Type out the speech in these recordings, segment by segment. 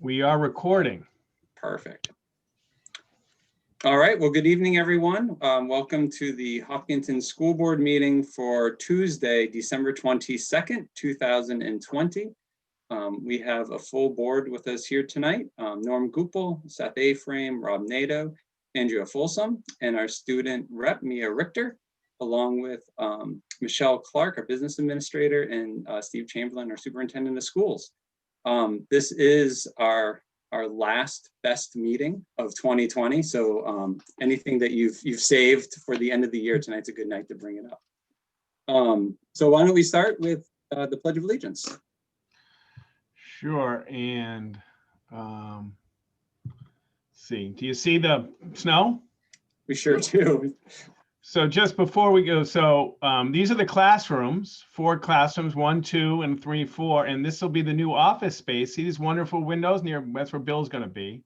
We are recording. Perfect. All right, well, good evening, everyone. Welcome to the Hopkinton School Board meeting for Tuesday, December 22nd, 2020. We have a full board with us here tonight. Norm Gupel, Seth Aframe, Rob Nato, Andrea Folsom, and our student rep, Mia Richter, along with Michelle Clark, our business administrator, and Steve Chamberlain, our superintendent of schools. This is our last best meeting of 2020. So anything that you've saved for the end of the year, tonight's a good night to bring it up. So why don't we start with the Pledge of Allegiance? Sure, and see, do you see the snow? We sure do. So just before we go, so these are the classrooms, 4 classrooms, 1, 2, and 3, 4, and this will be the new office space. See these wonderful windows near, that's where Bill's gonna be.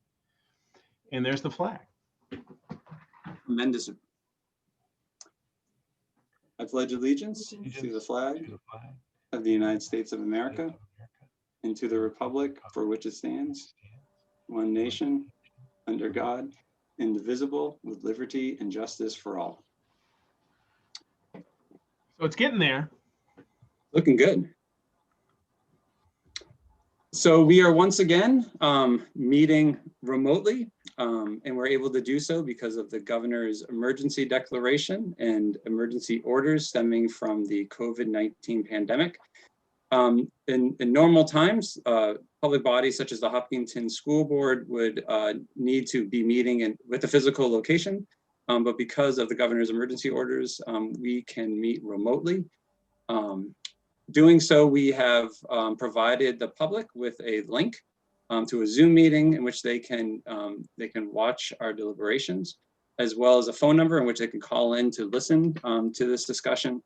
And there's the flag. Tremendous. I pledge allegiance to the flag of the United States of America and to the republic for which it stands, one nation, under God, indivisible, with liberty and justice for all. So it's getting there. Looking good. So we are once again meeting remotely, and we're able to do so because of the governor's emergency declaration and emergency orders stemming from the COVID-19 pandemic. In normal times, public bodies such as the Hopkinton School Board would need to be meeting with a physical location. But because of the governor's emergency orders, we can meet remotely. Doing so, we have provided the public with a link to a Zoom meeting in which they can watch our deliberations, as well as a phone number in which they can call in to listen to this discussion.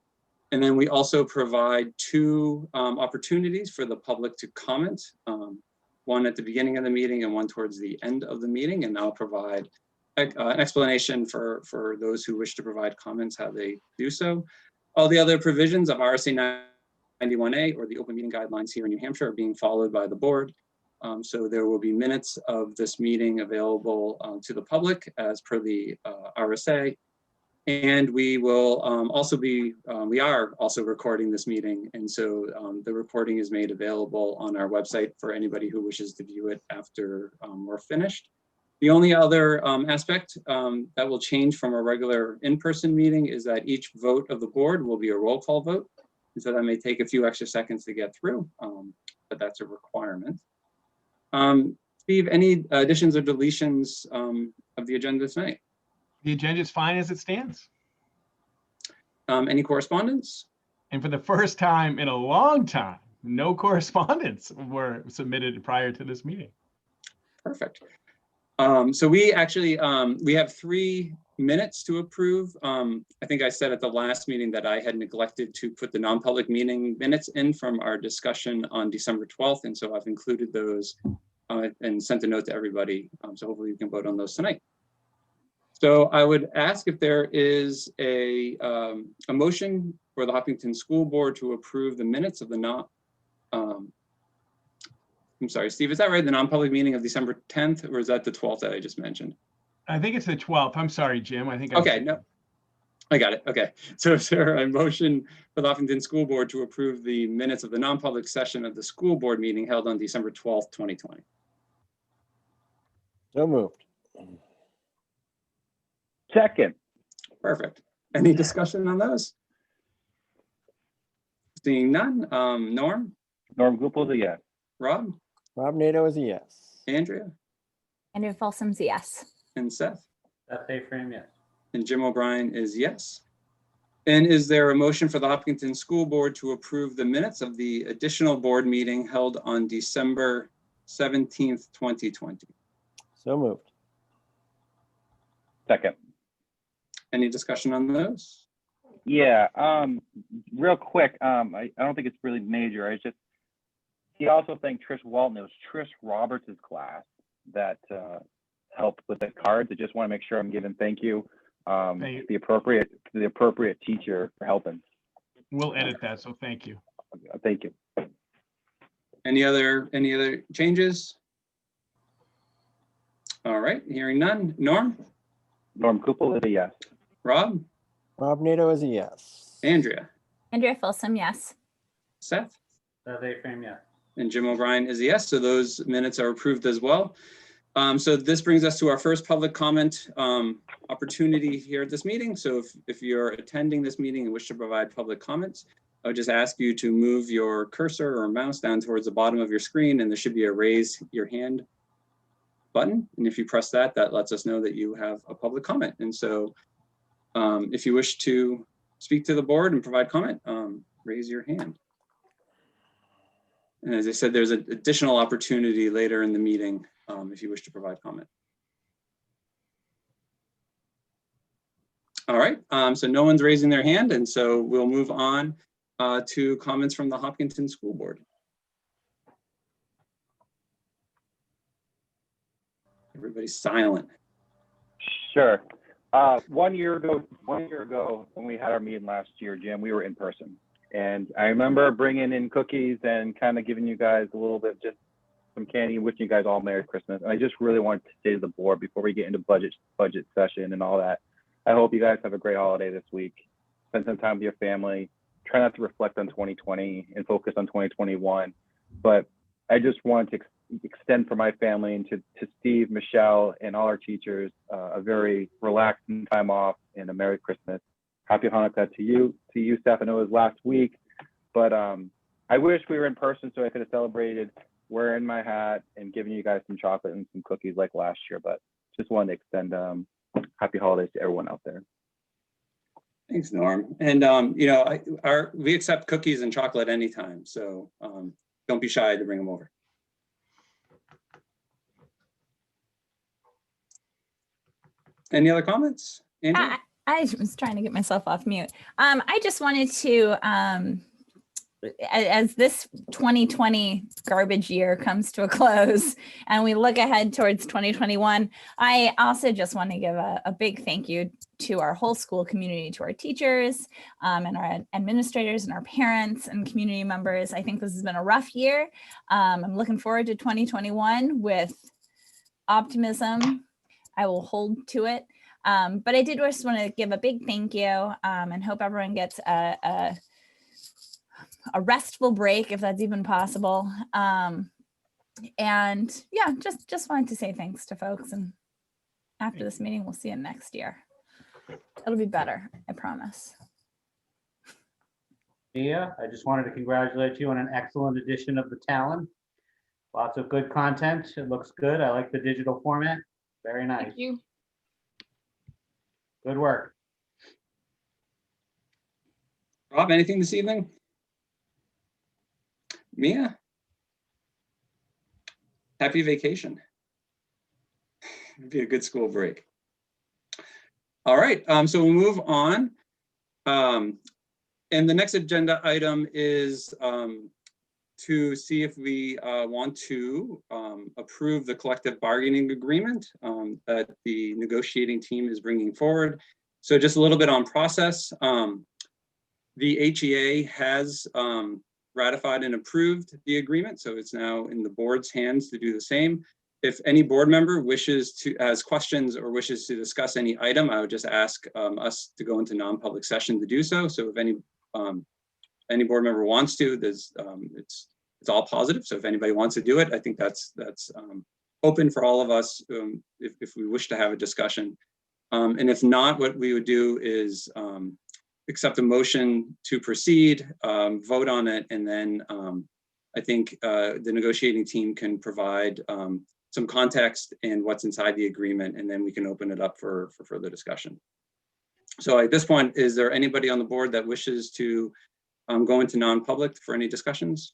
And then we also provide 2 opportunities for the public to comment, one at the beginning of the meeting and one towards the end of the meeting, and I'll provide an explanation for those who wish to provide comments, how they do so. All the other provisions of RSA 91A or the open meeting guidelines here in New Hampshire are being followed by the board. So there will be minutes of this meeting available to the public as per the RSA. And we will we are also recording this meeting. And so the recording is made available on our website for anybody who wishes to view it after we're finished. The only other aspect that will change from a regular in-person meeting is that each vote of the board will be a roll call vote. And so that may take a few extra seconds to get through, but that's a requirement. Steve, any additions or deletions of the agenda tonight? The agenda is fine as it stands. Any correspondence? And for the first time in a long time, no correspondence were submitted prior to this meeting. Perfect. So we actually, we have 3 minutes to approve. I think I said at the last meeting that I had neglected to put the non-public meeting minutes in from our discussion on December 12th. And so I've included those and sent a note to everybody. So hopefully you can vote on those tonight. So I would ask if there is a motion for the Hopkinton School Board to approve the minutes of the I'm sorry, Steve, is that right? The non-public meeting of December 10th, or is that the 12th that I just mentioned? I think it's the 12th. I'm sorry, Jim. I think. Okay, no, I got it. Okay. So is there a motion for the Hopkinton School Board to approve the minutes of the non-public session of the school board meeting held on December 12th, 2020? So moved. Second. Perfect. Any discussion on those? Seeing none. Norm? Norm Gupel is a yes. Rob? Rob Nato is a yes. Andrea? Andrea Folsom's a yes. And Seth? Seth Aframe, yes. And Jim O'Brien is yes. And is there a motion for the Hopkinton School Board to approve the minutes of the additional board meeting held on December 17th, 2020? So moved. Second. Any discussion on those? Yeah, real quick, I don't think it's really major. He also thanked Trish Walton. It was Trish Roberts' class that helped with the cards. I just want to make sure I'm giving thank you to the appropriate teacher for helping. We'll edit that, so thank you. Thank you. Any other changes? All right, hearing none. Norm, Norm Gupel is a yes. Rob, Rob Nato is a yes. Andrea, Andrea Folsom, yes. Seth, Seth A. Frame, yes. and Jim O'Brien is a yes. So those minutes are approved as well. So this brings us to our first public comment opportunity here at this meeting. So if you're attending this meeting and wish to provide public comments, I would just ask you to move your cursor or mouse down towards the bottom of your screen, and there should be a raise your hand button. And if you press that, that lets us know that you have a public comment. And so if you wish to speak to the board and provide comment, raise your hand. And as I said, there's an additional opportunity later in the meeting if you wish to provide comment. All right, so no one's raising their hand, and so we'll move on to comments from the Hopkinton School Board. Everybody's silent. Sure. 1 year ago, when we had our meeting last year, Jim, we were in person. And I remember bringing in cookies and kind of giving you guys a little bit, just some candy, wishing you guys all Merry Christmas. And I just really wanted to say to the board before we get into budget session and all that, I hope you guys have a great holiday this week. Spend some time with your family. Try not to reflect on 2020 and focus on 2021. But I just wanted to extend for my family and to Steve, Michelle, and all our teachers a very relaxing time off and a Merry Christmas. Happy Hanukkah to you, Steph. I know it was last week, but I wish we were in person so I could have celebrated wearing my hat and giving you guys some chocolate and some cookies like last year. But just wanted to extend happy holidays to everyone out there. Thanks, Norm. And you know, we accept cookies and chocolate anytime, so don't be shy to bring them over. Any other comments? Andrew? I was trying to get myself off mute. I just wanted to, as this 2020 garbage year comes to a close and we look ahead towards 2021, I also just want to give a big thank you to our whole school community, to our teachers and our administrators and our parents and community members. I think this has been a rough year. I'm looking forward to 2021 with optimism. I will hold to it. But I did just want to give a big thank you and hope everyone gets a restful break, if that's even possible. And yeah, just wanted to say thanks to folks. And after this meeting, we'll see you next year. It'll be better, I promise. Mia, I just wanted to congratulate you on an excellent edition of the Talon. Lots of good content. It looks good. I like the digital format. Very nice. Thank you. Good work. Rob, anything this evening? Mia? Happy vacation. It'd be a good school break. All right, so we'll move on. And the next agenda item is to see if we want to approve the collective bargaining agreement that the negotiating team is bringing forward. So just a little bit on process. The HEA has ratified and approved the agreement, so it's now in the board's hands to do the same. If any board member wishes to has questions or wishes to discuss any item, I would just ask us to go into non-public session to do so. So if any board member wants to, there's it's all positive. So if anybody wants to do it, I think that's open for all of us if we wish to have a discussion. And if not, what we would do is accept a motion to proceed, vote on it, and then I think the negotiating team can provide some context and what's inside the agreement, and then we can open it up for further discussion. So at this point, is there anybody on the board that wishes to go into non-public for any discussions?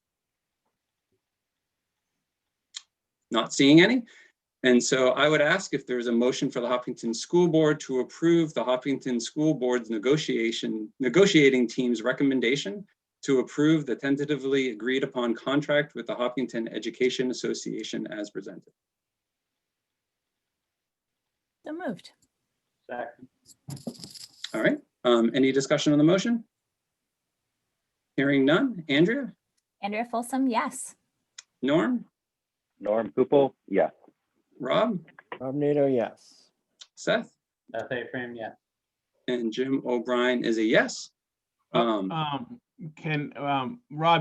Not seeing any. And so I would ask if there's a motion for the Hopkinton School Board to approve the Hopkinton School Board's negotiating team's recommendation to approve the tentatively agreed upon contract with the Hopkinton Education Association as presented. So moved. Second. All right, any discussion on the motion? Hearing none. Andrea? Andrea Folsom, yes. Norm? Norm Gupel, yes. Rob? Rob Nato, yes. Seth, Seth A. Frame, yes. and Jim O'Brien is a yes. Rob,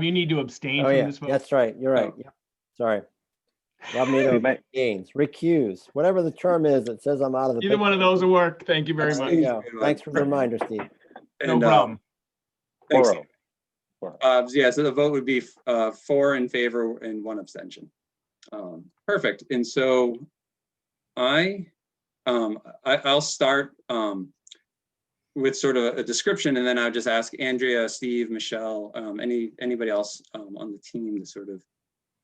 you need to abstain Oh, from yeah, this vote. that's right. You're right. Oh. Yep. Sorry. Rob Nato We might- gains, recuse, whatever the term is that says I'm out of the Either one of picture. those will work. Thank you very There much. you go. Thanks for the reminder, Steve. No And, problem. thanks. 4-0. 4-0. Yeah, so the vote would be 4 in favor and 1 abstention. Perfect. And so I'll start with sort of a description, and then I'll just ask Andrea, Steve, Michelle, anybody else on the team to sort of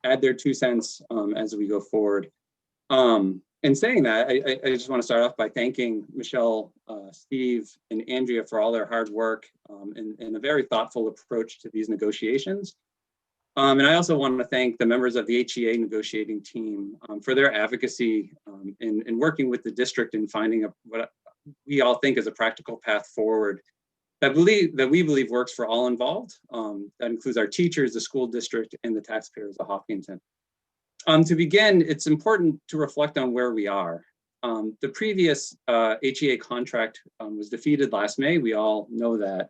add their 2 cents as we go forward. In saying that, I just want to start off by thanking Michelle, Steve, and Andrea for all their hard work and a very thoughtful approach to these negotiations. And I also want to thank the members of the HEA negotiating team for their advocacy in working with the district and finding what we all think is a practical path forward that we believe works for all involved. That includes our teachers, the school district, and the taxpayers of Hopkinton. To begin, it's important to reflect on where we are. The previous HEA contract was defeated last May. We all know that.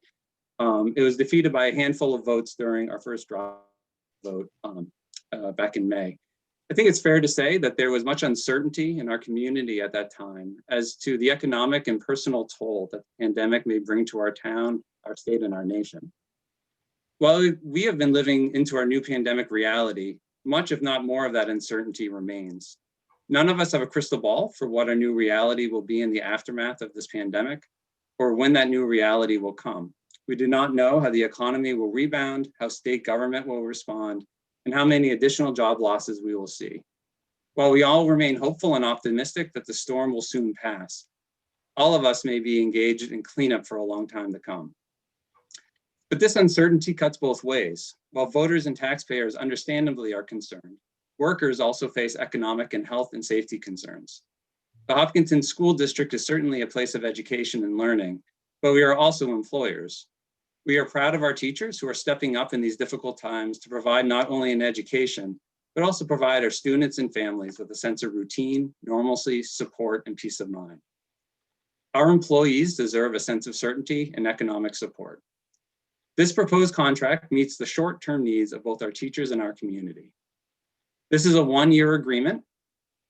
It was defeated by a handful of votes during our first drop vote back in May. I think it's fair to say that there was much uncertainty in our community at that time as to the economic and personal toll that the pandemic may bring to our town, our state, and our nation. While we have been living into our new pandemic reality, much, if not more, of that uncertainty remains. None of us have a crystal ball for what our new reality will be in the aftermath of this pandemic, or when that new reality will come. We do not know how the economy will rebound, how state government will respond, and how many additional job losses we will see. While we all remain hopeful and optimistic that the storm will soon pass, all of us may be engaged in cleanup for a long time to come. But this uncertainty cuts both ways. While voters and taxpayers understandably are concerned, workers also face economic and health and safety concerns. The Hopkinton School District is certainly a place of education and learning, but we are also employers. We are proud of our teachers who are stepping up in these difficult times to provide not only an education, but also provide our students and families with a sense of routine, normalcy, support, and peace of mind. Our employees deserve a sense of certainty and economic support. This proposed contract meets the short-term needs of both our teachers and our community. This is a 1-year agreement.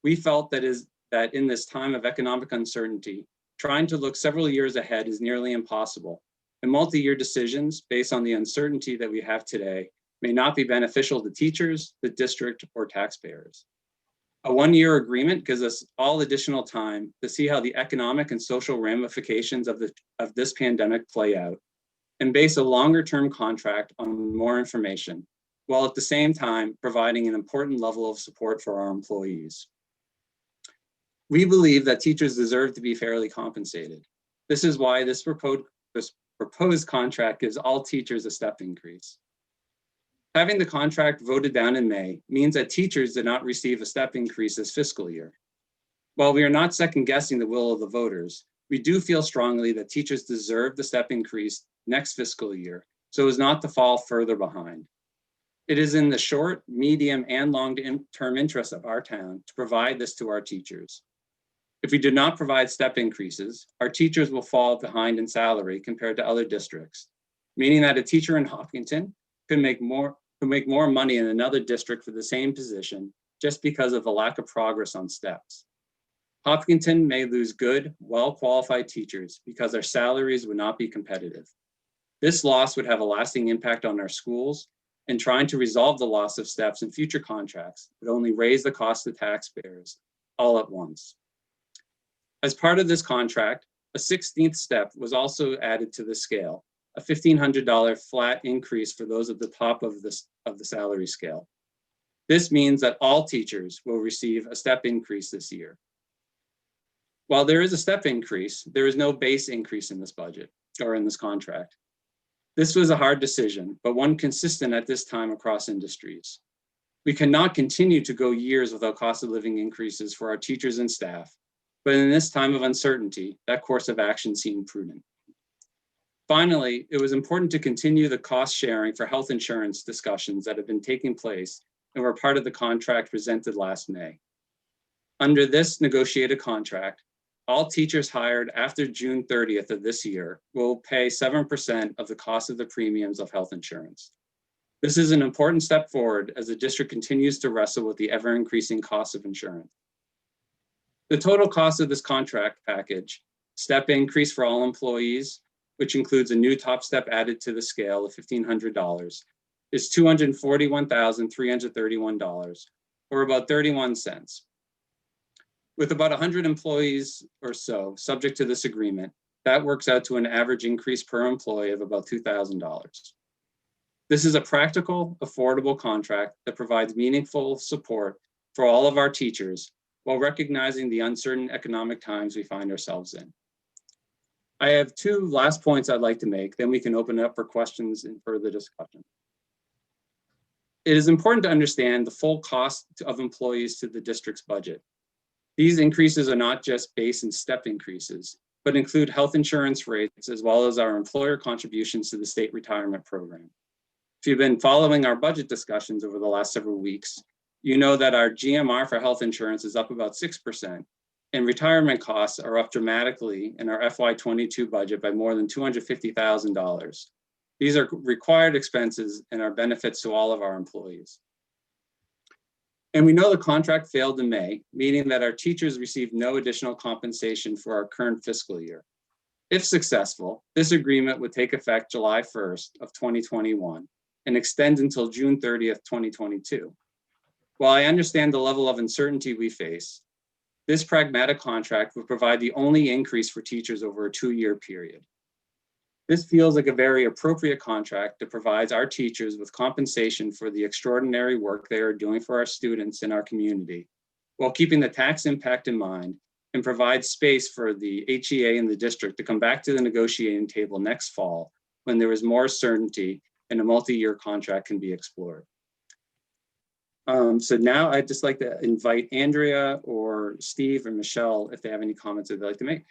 We felt that in this time of economic uncertainty, trying to look several years ahead is nearly impossible, and multi-year decisions based on the uncertainty that we have today may not be beneficial to teachers, the district, or taxpayers. A 1-year agreement gives us all additional time to see how the economic and social ramifications of this pandemic play out, and base a longer-term contract on more information, while at the same time providing an important level of support for our employees. We believe that teachers deserve to be fairly compensated. This is why this proposed contract gives all teachers a step increase. Having the contract voted down in May means that teachers did not receive a step increase this fiscal year. While we are not second guessing the will of the voters, we do feel strongly that teachers deserve the step increase next fiscal year so as not to fall further behind. It is in the short, medium, and long-term interest of our town to provide this to our teachers. If we do not provide step increases, our teachers will fall behind in salary compared to other districts, meaning that a teacher in Hopkinton could make more money in another district for the same position just because of the lack of progress on steps. Hopkinton may lose good, well-qualified teachers because their salaries would not be competitive. This loss would have a lasting impact on our schools, and trying to resolve the loss of steps in future contracts would only raise the cost to taxpayers all at once. As part of this contract, a 16th step was also added to the scale, a $1,500 flat increase for those at the top of the salary scale. This means that all teachers will receive a step increase this year. While there is a step increase, there is no base increase in this budget or in this contract. This was a hard decision, but one consistent at this time across industries. We cannot continue to go years without cost of living increases for our teachers and staff, but in this time of uncertainty, that course of action seemed prudent. Finally, it was important to continue the cost sharing for health insurance discussions that have been taking place and were part of the contract presented last May. Under this negotiated contract, all teachers hired after June 30th of this year will pay 7% of the cost of the premiums of health insurance. This is an important step forward as the district continues to wrestle with the ever-increasing cost of insurance. The total cost of this contract package, step increase for all employees, which includes a new top step added to the scale of $1,500, is $241,331, or about 31 cents. With about 100 employees or so subject to this agreement, that works out to an average increase per employee of about $2,000. This is a practical, affordable contract that provides meaningful support for all of our teachers while recognizing the uncertain economic times we find ourselves in. I have two last points I'd like to make, then we can open it up for questions and further discussion. It is important to understand the full cost of employees to the district's budget. These increases are not just base and step increases, but include health insurance rates as well as our employer contributions to the state retirement program. If you've been following our budget discussions over the last several weeks, you know that our GMR for health insurance is up about 6%, and retirement costs are up dramatically in our FY22 budget by more than $250,000. These are required expenses and are benefits to all of our employees. And we know the contract failed in May, meaning that our teachers received no additional compensation for our current fiscal year. If successful, this agreement would take effect July 1st of 2021 and extend until June 30th, 2022. While I understand the level of uncertainty we face, this pragmatic contract would provide the only increase for teachers over a 2-year period. This feels like a very appropriate contract that provides our teachers with compensation for the extraordinary work they are doing for our students in our community, while keeping the tax impact in mind, and provides space for the HEA and the district to come back to the negotiating table next fall when there is more certainty and a multi-year contract can be explored. So now I'd just like to invite Andrea or Steve or Michelle if they have any comments that they'd like to make.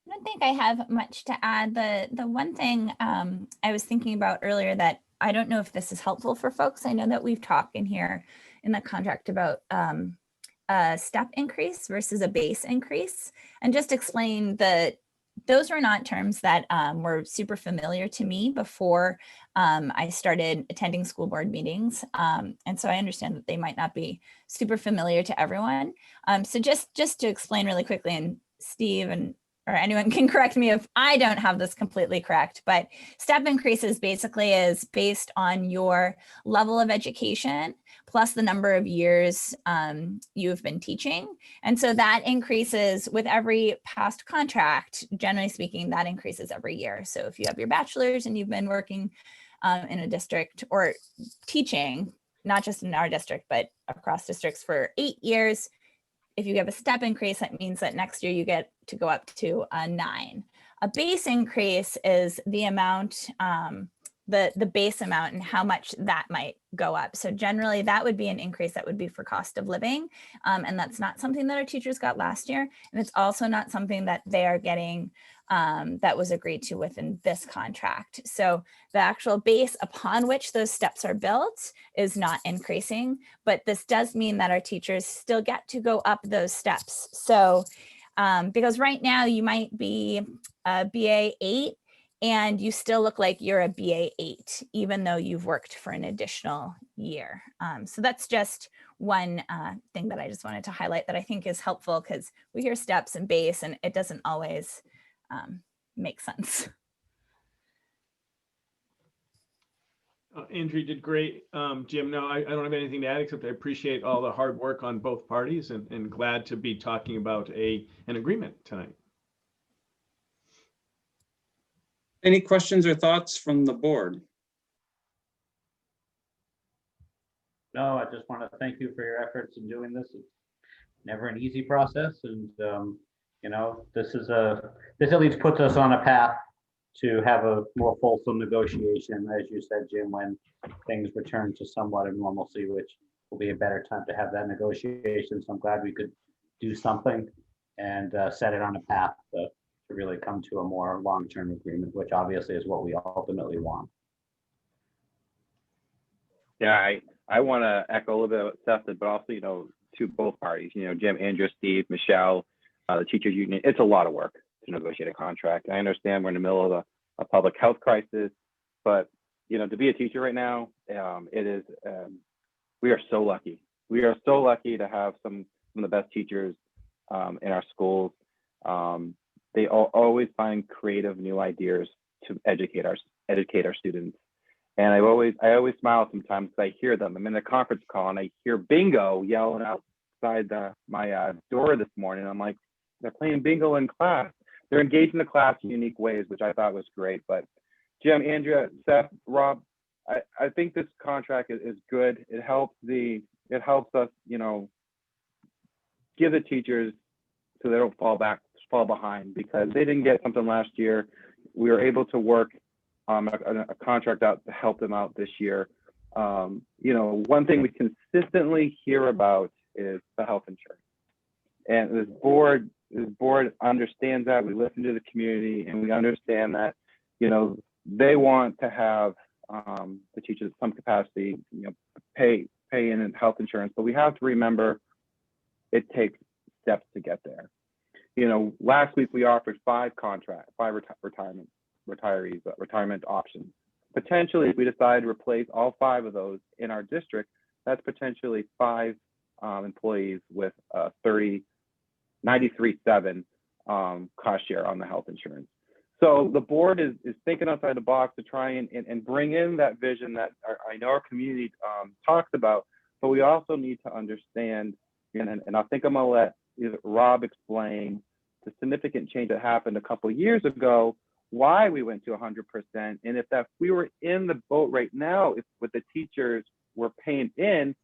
I don't think I have much to add. The one thing I was thinking about earlier that I don't know if this is helpful for folks. I know that we've talked in here in the contract about a step increase versus a base increase, and just explain that those were not terms that were super familiar to me before I started attending school board meetings. And so I understand that they might not be super familiar to everyone. So just to explain really quickly, and Steve or anyone can correct me if I don't have this completely correct, but step increases basically is based on your level of education plus the number of years you've been teaching. And so that increases with every past contract. Generally speaking, that increases every year. So if you have your bachelor's and you've been working in a district or teaching, not just in our district, but across districts for 8 years, if you have a step increase, that means that next year you get to go up to a 9. A base increase is the amount, the base amount and how much that might go up. So generally that would be an increase that would be for cost of living. And that's not something that our teachers got last year. And it's also not something that they are getting that was agreed to within this contract. So the actual base upon which those steps are built is not increasing, but this does mean that our teachers still get to go up those steps. So because right now you might be a BA 8 and you still look like you're a BA 8, even though you've worked for an additional year. So that's just one thing that I just wanted to highlight that I think is helpful, because we hear steps and base and it doesn't always make sense. Andrew did great. Jim, no, I don't have anything to add except I appreciate all the hard work on both parties and glad to be talking about an agreement tonight. Any questions or thoughts from the board? No, I just want to thank you for your efforts in doing this. It's never an easy process, and you know, this at least puts us on a path to have a more fulsome negotiation, as you said, Jim, when things return to somewhat of normalcy, which will be a better time to have that negotiation. So I'm glad we could do something and set it on a path to really come to a more long-term agreement, which obviously is what we ultimately want. Yeah, I want to echo a little bit of what Seth said, but also, to both parties, Jim, Andrew, Steve, Michelle, the teachers union. It's a lot of work to negotiate a contract. I understand we're in the middle of a public health crisis, but to be a teacher right now, it is. We are so lucky. We are so lucky to have some of the best teachers in our schools. They always find creative new ideas to educate our students. And I always smile sometimes because I hear them. I'm in a conference call and I hear bingo yelling outside my door this morning. I'm like, they're playing bingo in class. They're engaged in the class in unique ways, which I thought was great. But Jim, Andrea, Seth, Rob, I think this contract is good. It helps us, give the teachers so they don't fall behind, because they didn't get something last year. We were able to work a contract out to help them out this year. One thing we consistently hear about is the health insurance, and this board understands that. We listen to the community, and we understand that they want to have the teachers at some capacity pay in health insurance, but we have to remember it takes steps to get there. Last week we offered 5 retirement options. Potentially, if we decide to replace all 5 of those in our district, that's potentially 5 employees with 93.7 cost share on the health insurance. So the board is thinking outside the box to try and bring in that vision that I know our community talks about, but we also need to understand, and I think I'm gonna let Rob explain the significant change that happened a couple of years ago, why we went to 100%, and if we were in the boat right now, if what the teachers were paying in,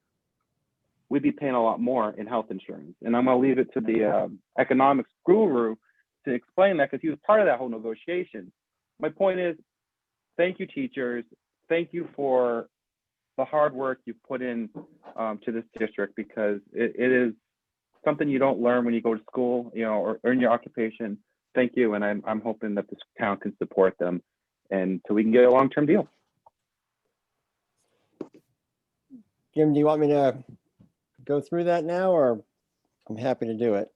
we'd be paying a lot more in health insurance. And I'm gonna leave it to the economics guru to explain that, because he was part of that whole negotiation. My point is, thank you, teachers. Thank you for the hard work you've put in to this district, because it is something you don't learn when you go to school, or earn your occupation. Thank you, and I'm hoping that this town can support them, and so we can get a long-term deal. Jim, do you want me to go through that now, or I'm happy to do it?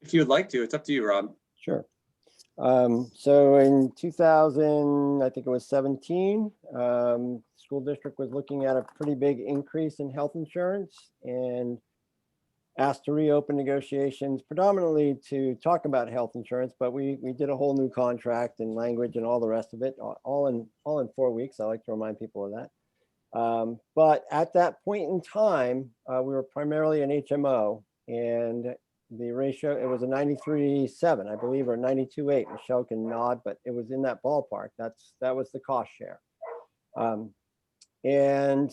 If you would like to, it's up to you, Rob. Sure. So in 2000, I think it was 17, school district was looking at a pretty big increase in health insurance and asked to reopen negotiations predominantly to talk about health insurance, but we did a whole new contract and language and all the rest of it, all in 4 weeks. I like to remind people of that. But at that point in time, we were primarily an HMO, and the ratio, it was a 93.7, I believe, or 92.8. Michelle can nod, but it was in that ballpark. That was the cost share. And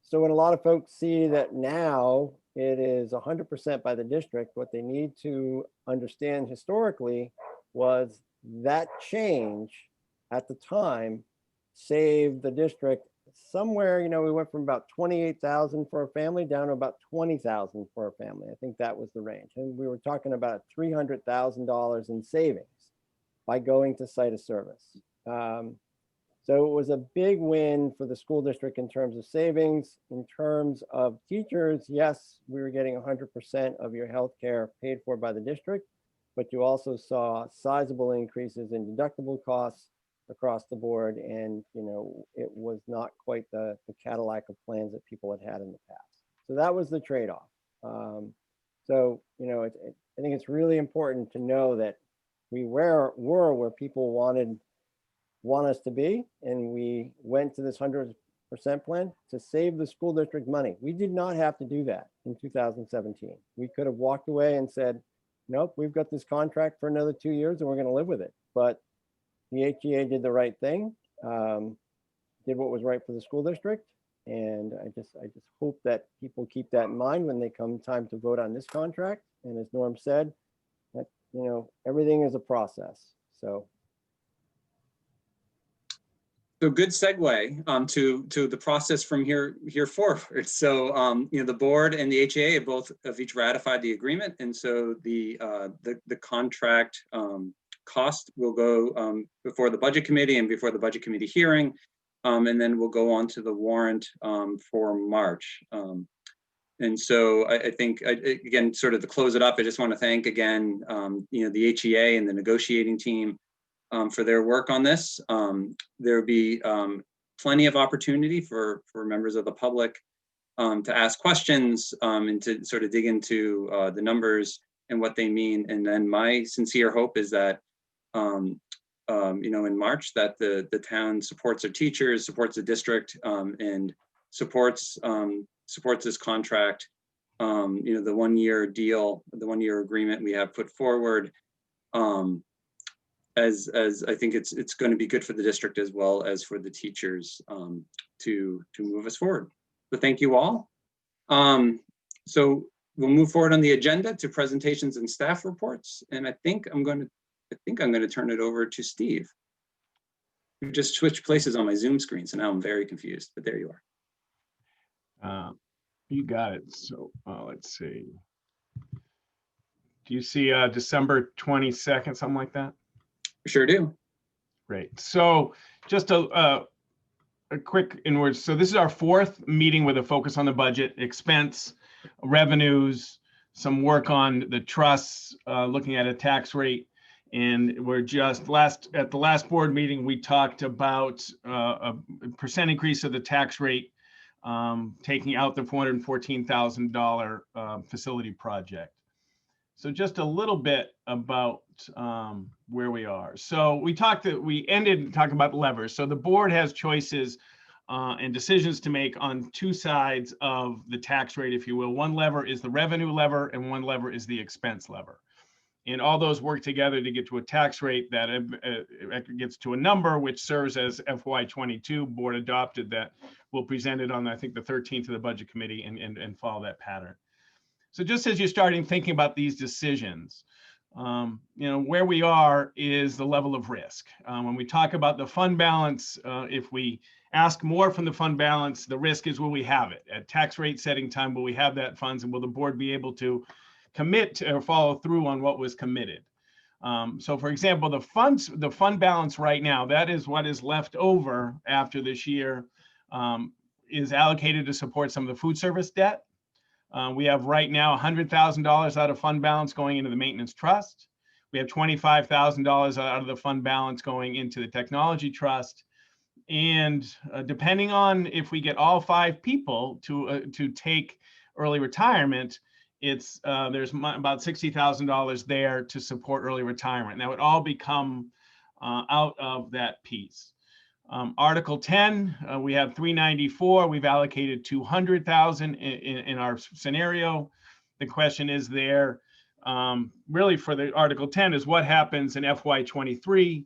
so when a lot of folks see that now it is 100% by the district, what they need to understand historically was that change at the time saved the district somewhere, we went from about 28,000 for a family down to about 20,000 for a family. I think that was the range. And we were talking about $300,000 in savings by going to site of service. So it was a big win for the school district in terms of savings. In terms of teachers, yes, we were getting 100% of your healthcare paid for by the district, but you also saw sizable increases in deductible costs across the board, and it was not quite the Cadillac of plans that people had in the past. So that was the trade-off. So I think it's really important to know that we were where people want us to be, and we went to this 100% plan to save the school district money. We did not have to do that in 2017. We could have walked away and said, nope, we've got this contract for another 2 years and we're going to live with it. But the HEA did the right thing, did what was right for the school district. And I just hope that people keep that in mind when they come time to vote on this contract. And as Norm said, that, everything is a process. So good segue to the process from here forward. So the board and the HEA have each ratified the agreement, and so the contract cost will go before the budget committee and before the budget committee hearing. and then we'll go on to the warrant for March. And so I think, again, sort of to close it up, I just want to thank again, the HEA and the negotiating team for their work on this. There'll be plenty of opportunity for members of the public to ask questions and to sort of dig into the numbers and what they mean. And then my sincere hope is that, in March, that the town supports their teachers, supports the district, and supports this contract. The 1-year deal, the 1-year agreement we have put forward, as I think it's going to be good for the district as well as for the teachers to move us forward. So thank you all. So we'll move forward on the agenda to presentations and staff reports. And I think I'm going to turn it over to Steve. We just switched places on my Zoom screen, so now I'm very confused, but there you are. You got it. So let's see. Do you see December 22nd, something like that? Sure do. Great. So just a quick inward. So this is our 4th meeting with a focus on the budget, expense, revenues, some work on the trusts, looking at a tax rate. And we're just at the last board meeting, we talked about a percent increase of the tax rate, taking out the $414,000 facility project. So just a little bit about where we are. So we ended talking about levers. So the board has choices and decisions to make on 2 sides of the tax rate, if you will. One lever is the revenue lever and one lever is the expense lever. And all those work together to get to a tax rate that gets to a number which serves as FY22 board adopted, that will present it on, I think, the 13th of the budget committee and follow that pattern. So just as you're starting thinking about these decisions, where we are is the level of risk. When we talk about the fund balance, if we ask more from the fund balance, the risk is, will we have it? At tax rate setting time, will we have that funds, and will the board be able to commit to, or follow through on what was committed? So for example, the fund balance right now, that is what is left over after this year, is allocated to support some of the food service debt. We have right now $100,000 out of fund balance going into the maintenance trust. We have $25,000 out of the fund balance going into the technology trust. And depending on if we get all 5 people to take early retirement, there's about $60,000 there to support early retirement. And that would all become out of that piece. Article 10, we have 394. We've allocated 200,000 in our scenario. The question is there, really for the Article 10 is what happens in FY23?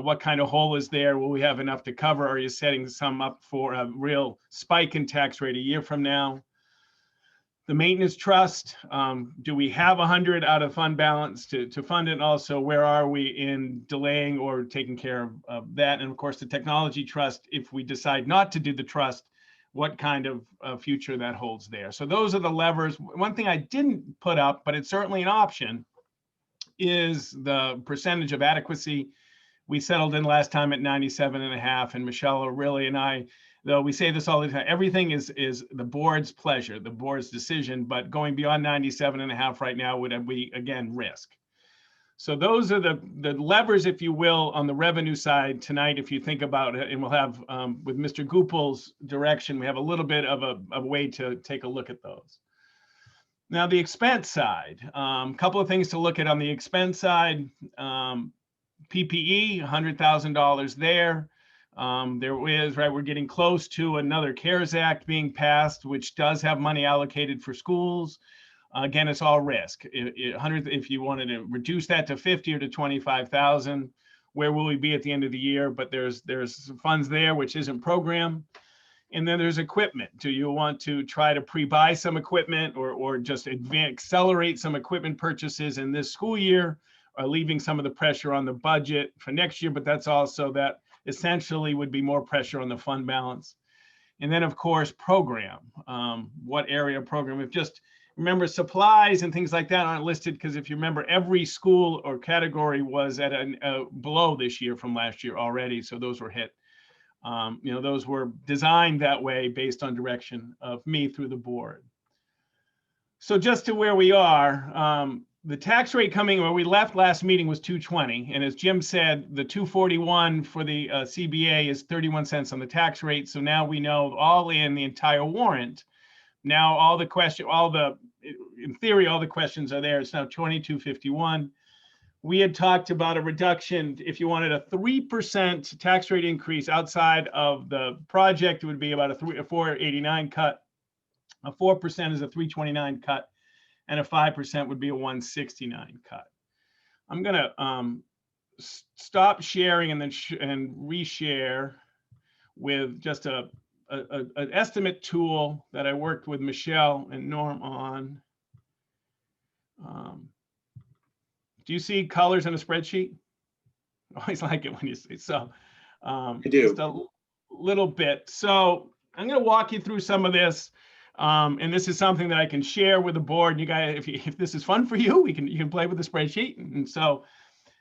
What kind of hole is there? Will we have enough to cover? Are you setting some up for a real spike in tax rate a year from now? The maintenance trust, do we have 100 out of fund balance to fund it? And also, where are we in delaying or taking care of that? And of course, the technology trust, if we decide not to do the trust, what kind of future that holds there. So those are the levers. One thing I didn't put up, but it's certainly an option, is the percentage of adequacy. We settled in last time at 97.5, and Michelle O'Reilly and I, though we say this all the time, everything is the board's pleasure, the board's decision, but going beyond 97.5 right now would be, again, risk. So those are the levers, if you will, on the revenue side tonight, if you think about it, and we'll have, with Mr. Goupel's direction, we have a little bit of a way to take a look at those. Now, the expense side, a couple of things to look at on the expense side. PPE, $100,000 there. There is, right, we're getting close to another CARES Act being passed, which does have money allocated for schools. Again, it's all risk. 100, if you wanted to reduce that to 50 or to 25,000, where will we be at the end of the year? But there's some funds there, which isn't programmed. And then there's equipment. Do you want to try to pre-buy some equipment or just accelerate some equipment purchases in this school year, leaving some of the pressure on the budget for next year? But that's also that essentially would be more pressure on the fund balance. And then, of course, program. What area of program? If just remember, supplies and things like that aren't listed because if you remember, every school or category was at below this year from last year already. So those were hit. You know, those were designed that way based on direction of me through the board. So just to where we are, the tax rate coming where we left last meeting was 220. And as Jim said, the 241 for the CBA is 31 cents on the tax rate. So now we know all in the entire warrant. Now all the question, in theory, all the questions are there. It's now 2251. We had talked about a reduction. If you wanted a 3% tax rate increase outside of the project, it would be about a 489 cut. A 4% is a 329 cut, and a 5% would be a 169 cut. I'm gonna stop sharing and then and reshare with just an estimate tool that I worked with Michelle and Norm on. Do you see colors in a spreadsheet? I always like it when you see. So I do. Just a little bit. So I'm going to walk you through some of this. And this is something that I can share with the board. You guys, if this is fun for you, you can play with the spreadsheet. And so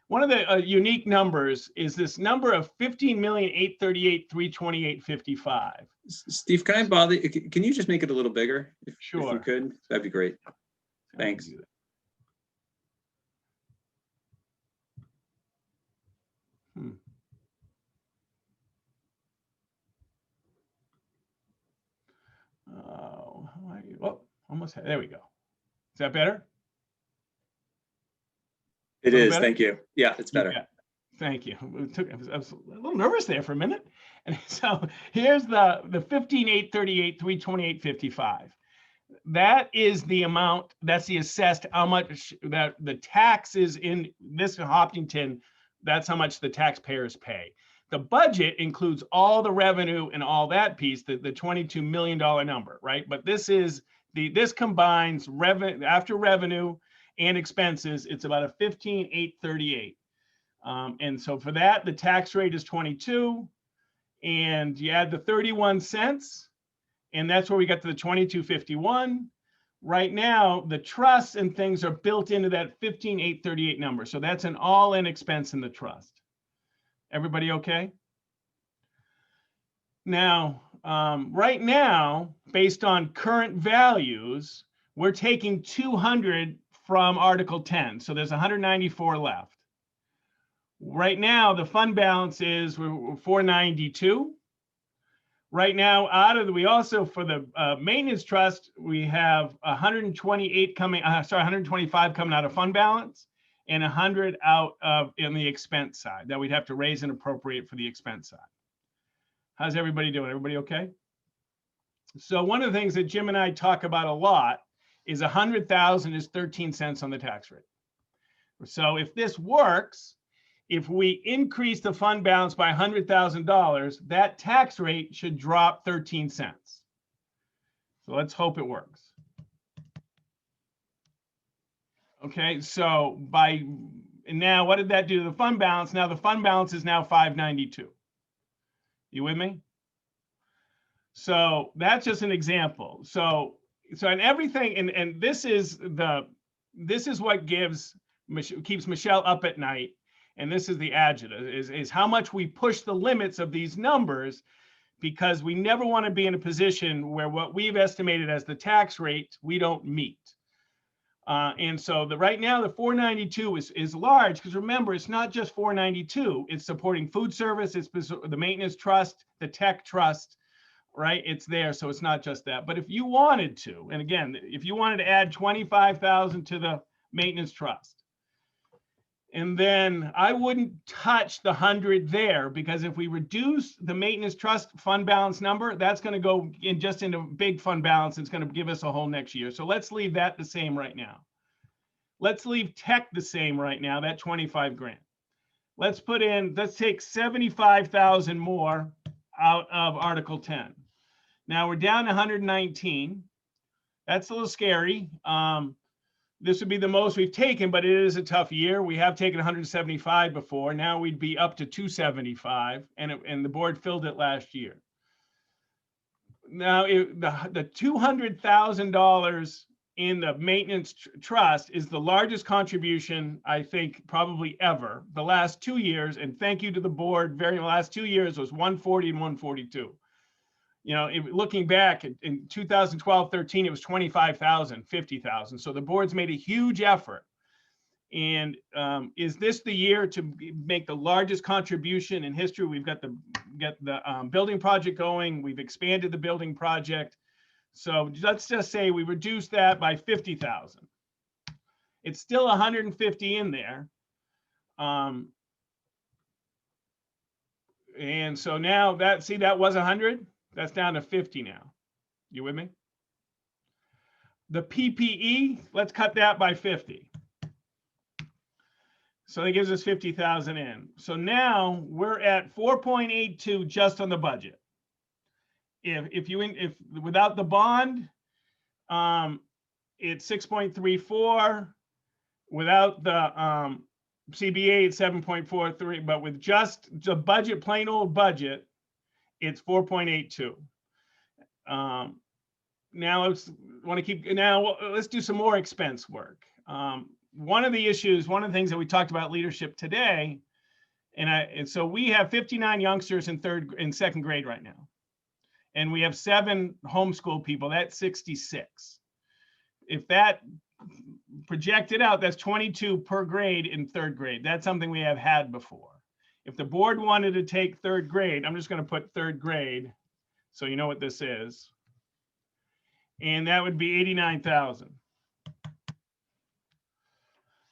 one of the unique numbers is this number of 15,838,328.55. Steve, can I bother? Can you just make it a little bigger? If you Sure. could, that'd be great. Thanks. Oh, almost, there we go. Is that better? It is, thank you. Yeah, it's better. Yeah. Thank you. I was a little nervous there for a minute. And so here's the 15,838,328.55. That is the amount, that's the assessed, how much that the tax is in this Hopkinton, that's how much the taxpayers pay. The budget includes all the revenue and all that piece, the $22 million number, right? But this is this combines revenue after revenue and expenses. It's about a 15,838. And so for that, the tax rate is 22, and you add the 31 cents, and that's where we got to the 2251. Right now, the trusts and things are built into that 15,838 number. So that's an all-in expense in the trust. Everybody okay? Now, right now, based on current values, we're taking 200 from Article 10. So there's 194 left. Right now, the fund balance is 492. Right now, we also, for the maintenance trust, we have 125 coming out of fund balance, and 100 out of in the expense side that we'd have to raise and appropriate for the expense side. How's everybody doing? Everybody okay? So one of the things that Jim and I talk about a lot is 100,000 is 13 cents on the tax rate. So if this works, if we increase the fund balance by $100,000, that tax rate should drop 13 cents. So let's hope it works. Okay, so now what did that do to the fund balance? Now the fund balance is now 592. You with me? So that's just an example. So in everything, and this is what keeps Michelle up at night. And this is the adjective, is how much we push the limits of these numbers, because we never want to be in a position where what we've estimated as the tax rate, we don't meet. And so right now, the 492 is large, because remember, it's not just 492. It's supporting food service, it's the maintenance trust, the tech trust, right? It's there, so it's not just that. But if you wanted to, and again, if you wanted to add 25,000 to the maintenance trust, and then I wouldn't touch the 100 there, because if we reduce the maintenance trust fund balance number, that's going to go into big fund balance. It's going to give us a whole next year. So let's leave that the same right now. Let's leave tech the same right now, that 25 grand. Let's take 75,000 more out of Article 10. Now we're down to 119. That's a little scary. This would be the most we've taken, but it is a tough year. We have taken 175 before. Now we'd be up to 275, and the board filled it last year. Now the $200,000 in the maintenance trust is the largest contribution, I think, probably ever. The last 2 years, and thank you to the board, last 2 years was 140 and 142. You know, looking back in 2012, 13, it was 25,000, 50,000. So the board's made a huge effort. And is this the year to make the largest contribution in history? We've got the building project going. We've expanded the building project. So let's just say we reduced that by 50,000. It's still 150 in there. And so now that was 100. That's down to 50 now. You with me? The PPE, let's cut that by 50. So that gives us 50,000 in. So now we're at 4.82 just on the budget. If without the bond, it's 6.34. Without the CBA, it's 7.43. But with just the budget, plain old budget, it's 4.82. Now let's do some more expense work. One of the things that we talked about leadership today, and so we have 59 youngsters in second grade right now. And we have 7 homeschool people, that's 66. If that projected out, that's 22 per grade in third grade. That's something we have had before. If the board wanted to take third grade, I'm just going to put third grade so you know what this is. And that would be 89,000.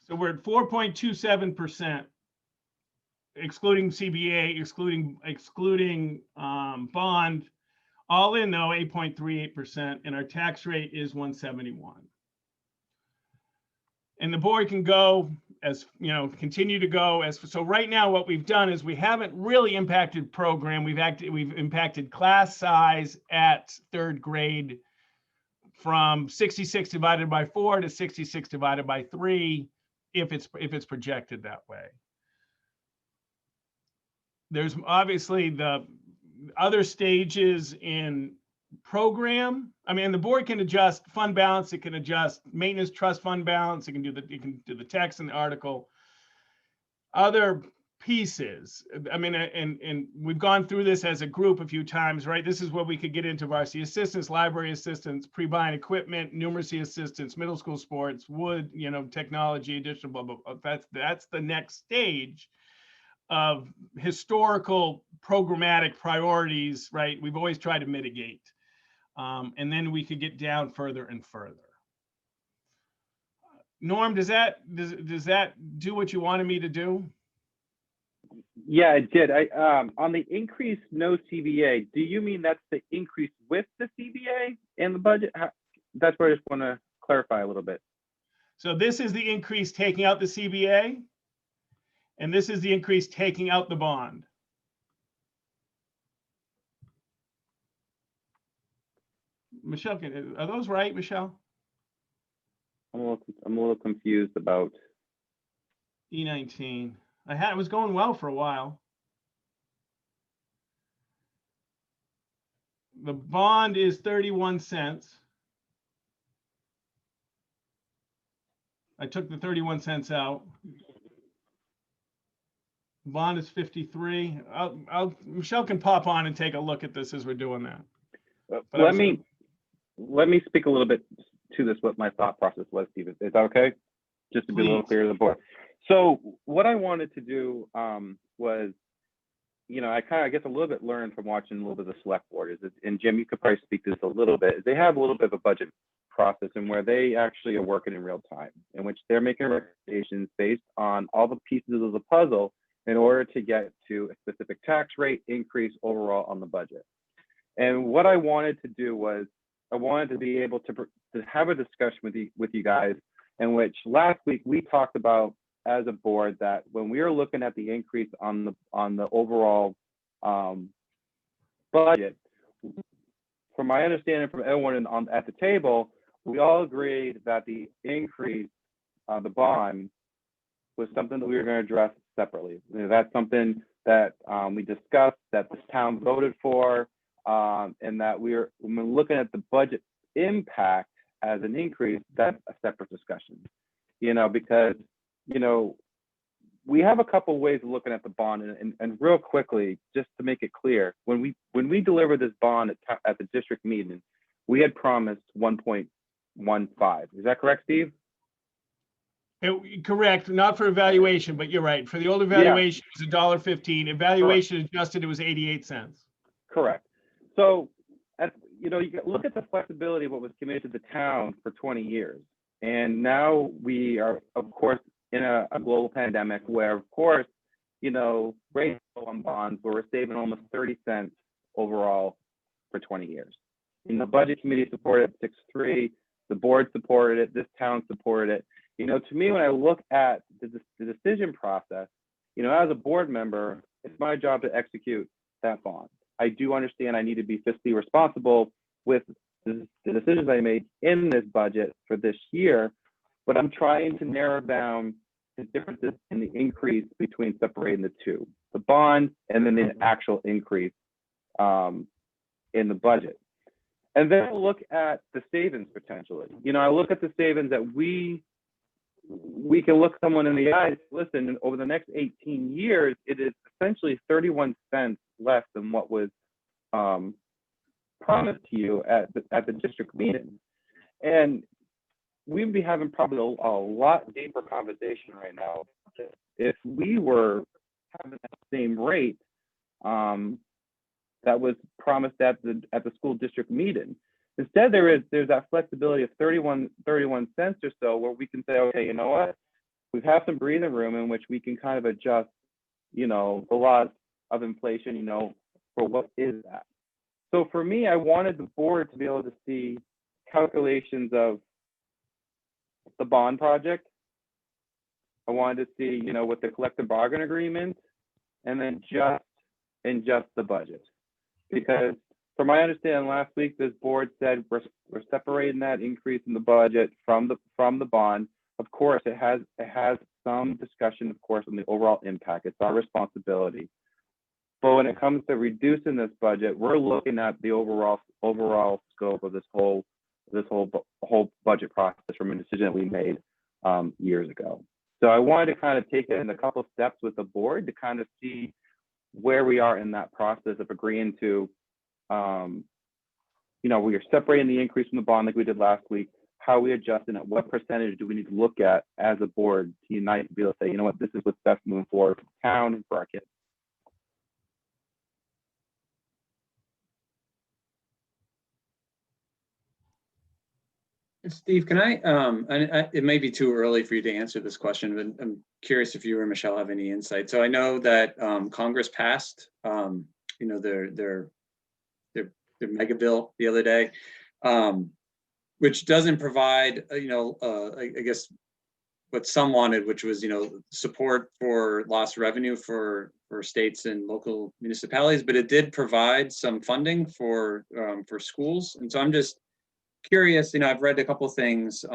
So we're at 4.27%, excluding CBA, excluding bond. All in though, 8.38%, and our tax rate is 171. And the board can go as, continue to go as, so right now what we've done is we haven't really impacted program. We've impacted class size at third grade from 66 divided by 4 to 66 divided by 3, if it's projected that way. There's obviously the other stages in program. I mean, the board can adjust fund balance, it can adjust maintenance trust fund balance, it can do the text in the article. Other pieces, I mean, and we've gone through this as a group a few times, right? This is where we could get into varsity assistants, library assistants, pre-buying equipment, numeracy assistants, middle school sports, wood, technology, additional, blah, blah, blah. That's the next stage of historical programmatic priorities, right? We've always tried to mitigate. And then we could get down further and further. Norm, does that do what you wanted me to do? Yeah, it did. On the increase, no CBA, do you mean that's the increase with the CBA in the budget? That's where I just want to clarify a little bit. So this is the increase taking out the CBA, and this is the increase taking out the bond. Michelle, are those right, Michelle? I'm a little confused about E19. It was going well for a while. The bond is 31 cents. I took the 31 cents out. Bond is 53. Michelle can pop on and take a look at this as we're doing that. Let me speak a little bit to this, what my thought process was, Steve. Is that okay? Just to be a little clear to the board. So what I wanted to do was, I guess a little bit learned from watching a little bit of the select board and Jim, you could probably speak to this a little bit. They have a little bit of a budget process and where they actually are working in real time, in which they're making recommendations based on all the pieces of the puzzle in order to get to a specific tax rate increase overall on the budget. And what I wanted to do was I wanted to be able to have a discussion with you guys, in which last week we talked about as a board that when we were looking at the increase on the overall budget, from my understanding from everyone at the table, we all agreed that the increase on the bond was something that we were going to address separately. That's something that we discussed, that this town voted for, and that when we're looking at the budget impact as an increase, that's a separate discussion, because, we have a couple ways of looking at the bond, and real quickly, just to make it clear, when we delivered this bond at the district meeting, we had promised 1.15. Is that correct, Steve? Correct, not for evaluation, but you're right. For the old evaluation, it was $1.15. Evaluation adjusted, it was 88 cents. Correct. So, you look at the flexibility of what was committed to the town for 20 years. And now we are, of course, in a global pandemic where, of course, rates on bonds, where we're saving almost 30 cents overall for 20 years. The budget committee supported it 6-3, the board supported it, this town supported it. To me, when I look at the decision process, as a board member, it's my job to execute that bond. I do understand I need to be fiscally responsible with the decisions I made in this budget for this year, but I'm trying to narrow down the differences in the increase between separating the two, the bond and then the actual increase in the budget. And then I look at the savings potentially. I look at the savings that we can look someone in the eye and say, listen, over the next 18 years, it is essentially 31 cents less than what was promised to you at the district meeting. And we'd be having probably a lot deeper conversation right now if we were having that same rate that was promised at the school district meeting. Instead, there's that flexibility of 31 cents or so, where we can say, okay, you know what, we have some breathing room in which we can kind of adjust, the laws of inflation, for what is that. So for me, I wanted the board to be able to see calculations of the bond project. I wanted to see, what the collective bargain agreement, and then just the budget. Because from my understanding last week, this board said we're separating that increase in the budget from the bond. Of course, it has some discussion, of course, on the overall impact. It's our responsibility. But when it comes to reducing this budget, we're looking at the overall scope of this whole budget process from a decision that we made years ago. So I wanted to kind of take it in a couple steps with the board to kind of see where we are in that process of agreeing to, we are separating the increase from the bond like we did last week, how we adjust and at what percentage do we need to look at as a board to unite to be able to say, you know what, this is what's best moving forward for the town and for our kids. Steve, can it may be too early for you to answer this question, but I'm curious if you or Michelle have any insight. So I know that Congress passed, their mega bill the other day, which doesn't provide, I guess what some wanted, which was, support for lost revenue for states and local municipalities, but it did provide some funding for schools. And so I'm just curious, I've read a couple of things,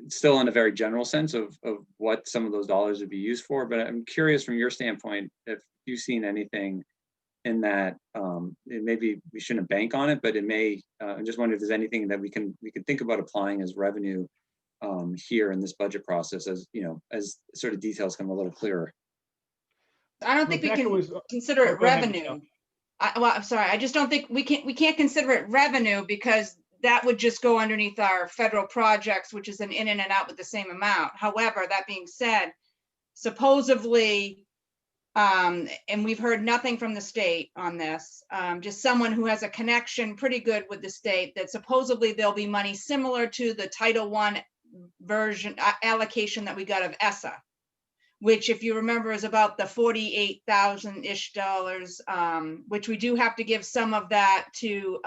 still in a very general sense of what some of those dollars would be used for, but I'm curious from your standpoint, if you've seen anything in that, maybe we shouldn't bank on it, but it may, I just wonder if there's anything that we can think about applying as revenue here in this budget process, as sort of details come a little clearer. I don't think we can consider it revenue. I'm sorry, I just don't think we can't consider it revenue, because that would just go underneath our federal projects, which is an in and out with the same amount. However, that being said, supposedly, and we've heard nothing from the state on this, just someone who has a connection pretty good with the state, that supposedly there'll be money similar to the Title I version allocation that we got of ESSA, which, if you remember, is about the $48,000-ish, which we do have to give some of that to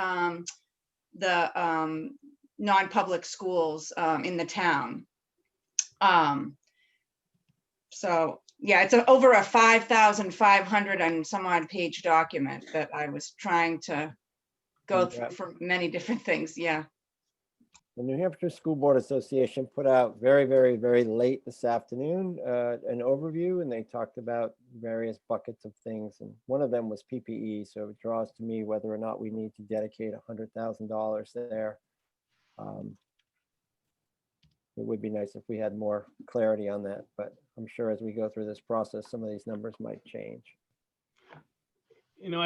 the non-public schools in the town. So yeah, it's over a 5,500 and some odd page document that I was trying to go through for many different things. Yeah. The New Hampshire School Board Association put out very, very, very late this afternoon an overview, and they talked about various buckets of things. And one of them was PPE. So it draws to me whether or not we need to dedicate $100,000 there. It would be nice if we had more clarity on that, but I'm sure as we go through this process, some of these numbers might change. You know,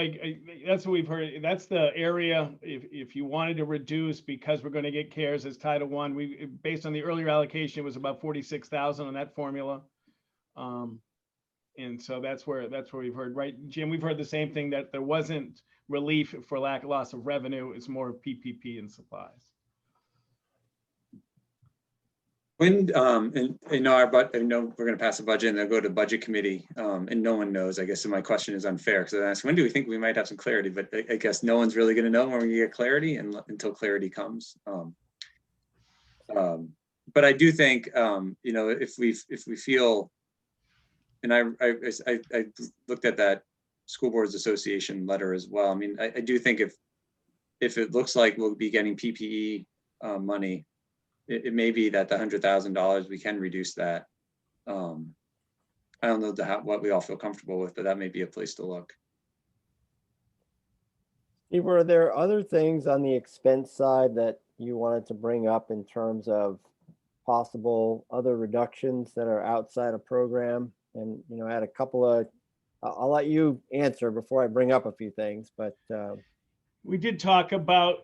that's what we've heard. That's the area, if you wanted to reduce, because we're going to get CARES as Title I, we, based on the earlier allocation, it was about 46,000 on that formula. And so that's where we've heard, right? Jim, we've heard the same thing, that there wasn't relief for loss of revenue. It's more PPP and supplies. When, and I know I know we're going to pass a budget and they'll go to budget committee, and no one knows, I guess. So my question is unfair, because I asked, when do we think we might have some clarity? But I guess no one's really going to know when we get clarity until clarity comes. But I do think, you know, if we feel, and I looked at that School Boards Association letter as well. I mean, I do think if it looks like we'll be getting PPE money, it may be that the $100,000 we can reduce that. I don't know what we all feel comfortable with, but that may be a place to look. Steve, were there other things on the expense side that you wanted to bring up in terms of possible other reductions that are outside of program? And, you know, I had a couple of, I'll let you answer before I bring up a few things, but we did talk about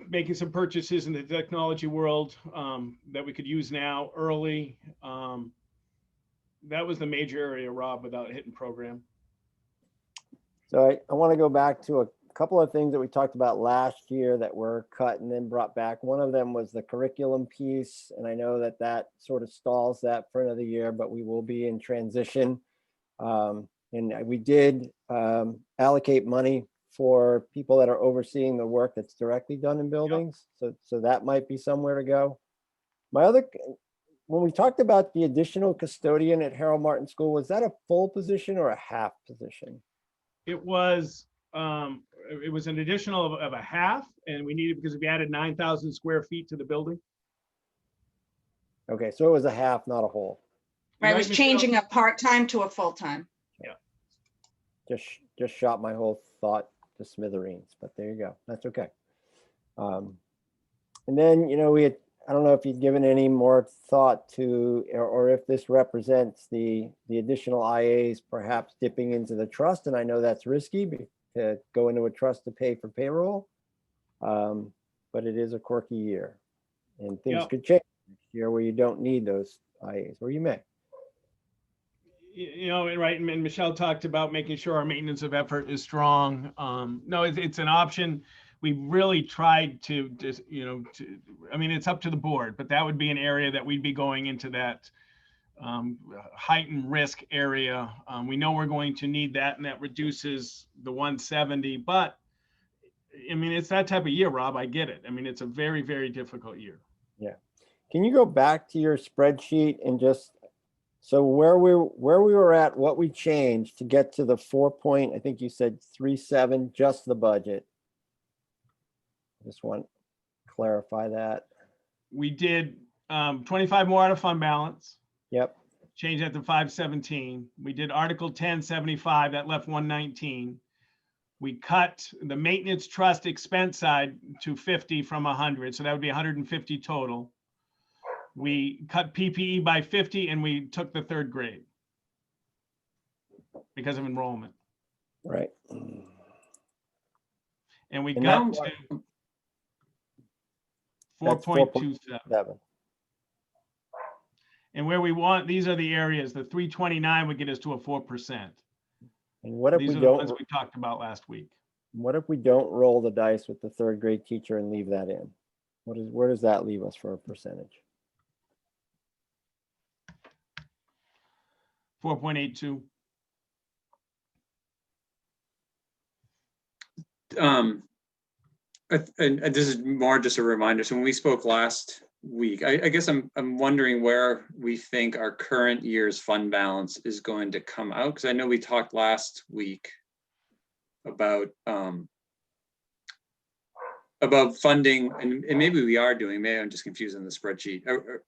making some purchases in the technology world that we could use now early. That was the major area, Rob, without hitting program. So I want to go back to a couple of things that we talked about last year that were cut and then brought back. One of them was the curriculum piece. And I know that that sort of stalls that for another year, but we will be in transition. And we did allocate money for people that are overseeing the work that's directly done in buildings. Yep. So that might be somewhere to go. When we talked about the additional custodian at Harold Martin School, was that a full position or a half position? It was an additional of a half, and we needed, because we added 9,000 square feet to the building. Okay, so it was a half, not a whole. Right, it was changing a part-time to a full-time. Yeah. Just shot my whole thought to smithereens, but there you go. That's okay. And then, you know, I don't know if you'd given any more thought to, or if this represents the additional IAs perhaps dipping into the trust. And I know that's risky to go into a trust to pay for payroll, but it is a quirky year, and things could change next year where you don't need those IAs, or you may. You know, right, and Michelle talked about making sure our maintenance of effort is strong. No, it's an option. We really tried to just, you know, I mean, it's up to the board, but that would be an area that we'd be going into, that heightened risk area. We know we're going to need that, and that reduces the 170, but I mean, it's that type of year, Rob, I get it. I mean, it's a very, very difficult year. Yeah. Can you go back to your spreadsheet and just, so where we were at, what we changed to get to the 4 point, I think you said 3.7, just the budget. Just want to clarify that. We did 25 more out of fund balance. Yep. Change that to 517. We did Article 1075, that left 119. We cut the maintenance trust expense side to 50 from 100, so that would be 150 total. We cut PPE by 50, and we took the third grade because of enrollment. Right. And we got to 4.27. And where we want, these are the areas, the 329 would get us to a 4%. And what if these we are don't, the ones we talked about last week? What if we don't roll the dice with the third grade teacher and leave that in? Where does that leave us for a percentage? 4.82. And this is more just a reminder. So when we spoke last week, I guess I'm wondering where we think our current year's fund balance is going to come out, because I know we talked last week about funding, and maybe we are doing, maybe I'm just confusing the spreadsheet.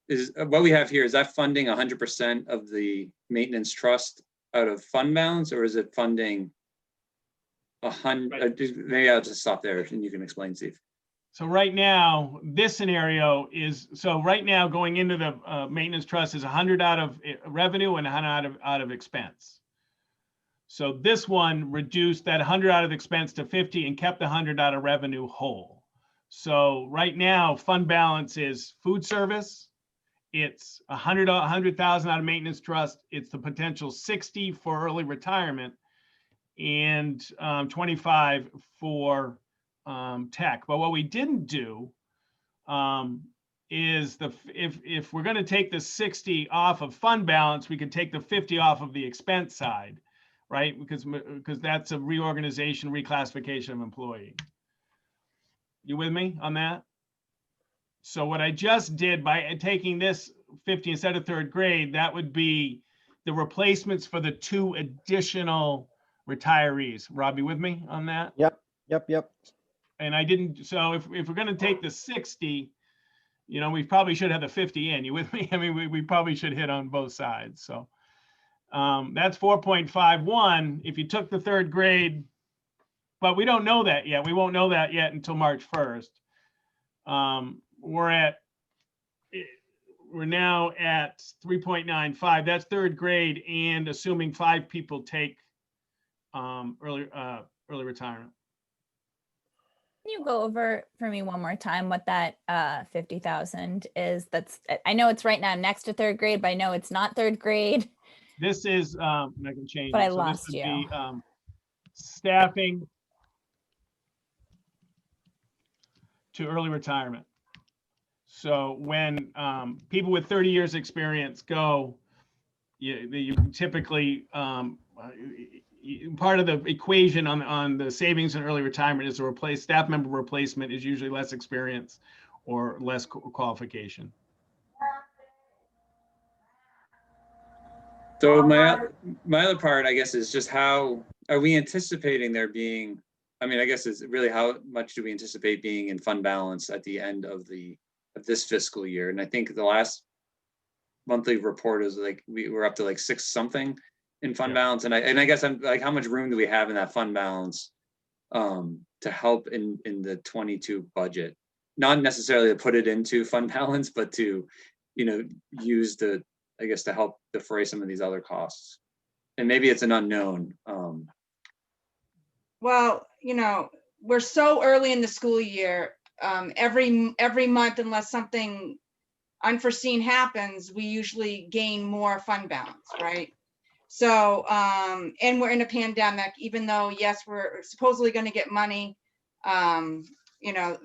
Is what we have here, is that funding 100% of the maintenance trust out of fund balance, or is it funding 100? Maybe I'll just stop there and you can explain, Steve. So right now, this scenario is, so right now going into the maintenance trust is 100 out of revenue and 100 out of expense. So this one reduced that 100 out of expense to 50 and kept the 100 out of revenue whole. So right now, fund balance is food service. It's 100,000 out of maintenance trust. It's the potential 60 for early retirement and 25 for tech. But what we didn't do is if we're going to take the 60 off of fund balance, we could take the 50 off of the expense side, right? Because that's a reorganization, reclassification of employee. You with me on that? So what I just did by taking this 50 instead of third grade, that would be the replacements for the 2 additional retirees. Rob, you with me on that? Yep. And I didn't, so if we're going to take the 60, you know, we probably should have the 50 in. You with me? I mean, we probably should hit on both sides. So that's 4.51. If you took the third grade, but we don't know that yet. We won't know that yet until March 1st. We're now at 3.95. That's third grade, and assuming 5 people take early retirement. Can you go over for me one more time what that 50,000 is? That's, I know it's right now next to third grade, but I know it's not third grade. This is, I can change But it. I So lost this would you. be staffing to early retirement. So when people with 30 years experience go, you typically, part of the equation on the savings and early retirement is to staff member replacement is usually less experience or less qualification. So my other part, I guess, is just how are we anticipating there being, I mean, I guess it's really how much do we anticipate being in fund balance at the end of this fiscal year? And I think the last monthly report is like, we were up to like 6 something in fund balance. And I guess I'm like, how much room do we have in that fund balance to help in the 22 budget? Not necessarily to put it into fund balance, but to, you know, use I guess to help defray some of these other costs. And maybe it's an unknown. Well, you know, we're so early in the school year. Every month, unless something unforeseen happens, we usually gain more fund balance, right? So, and we're in a pandemic, even though, yes, we're supposedly going to get money. You know,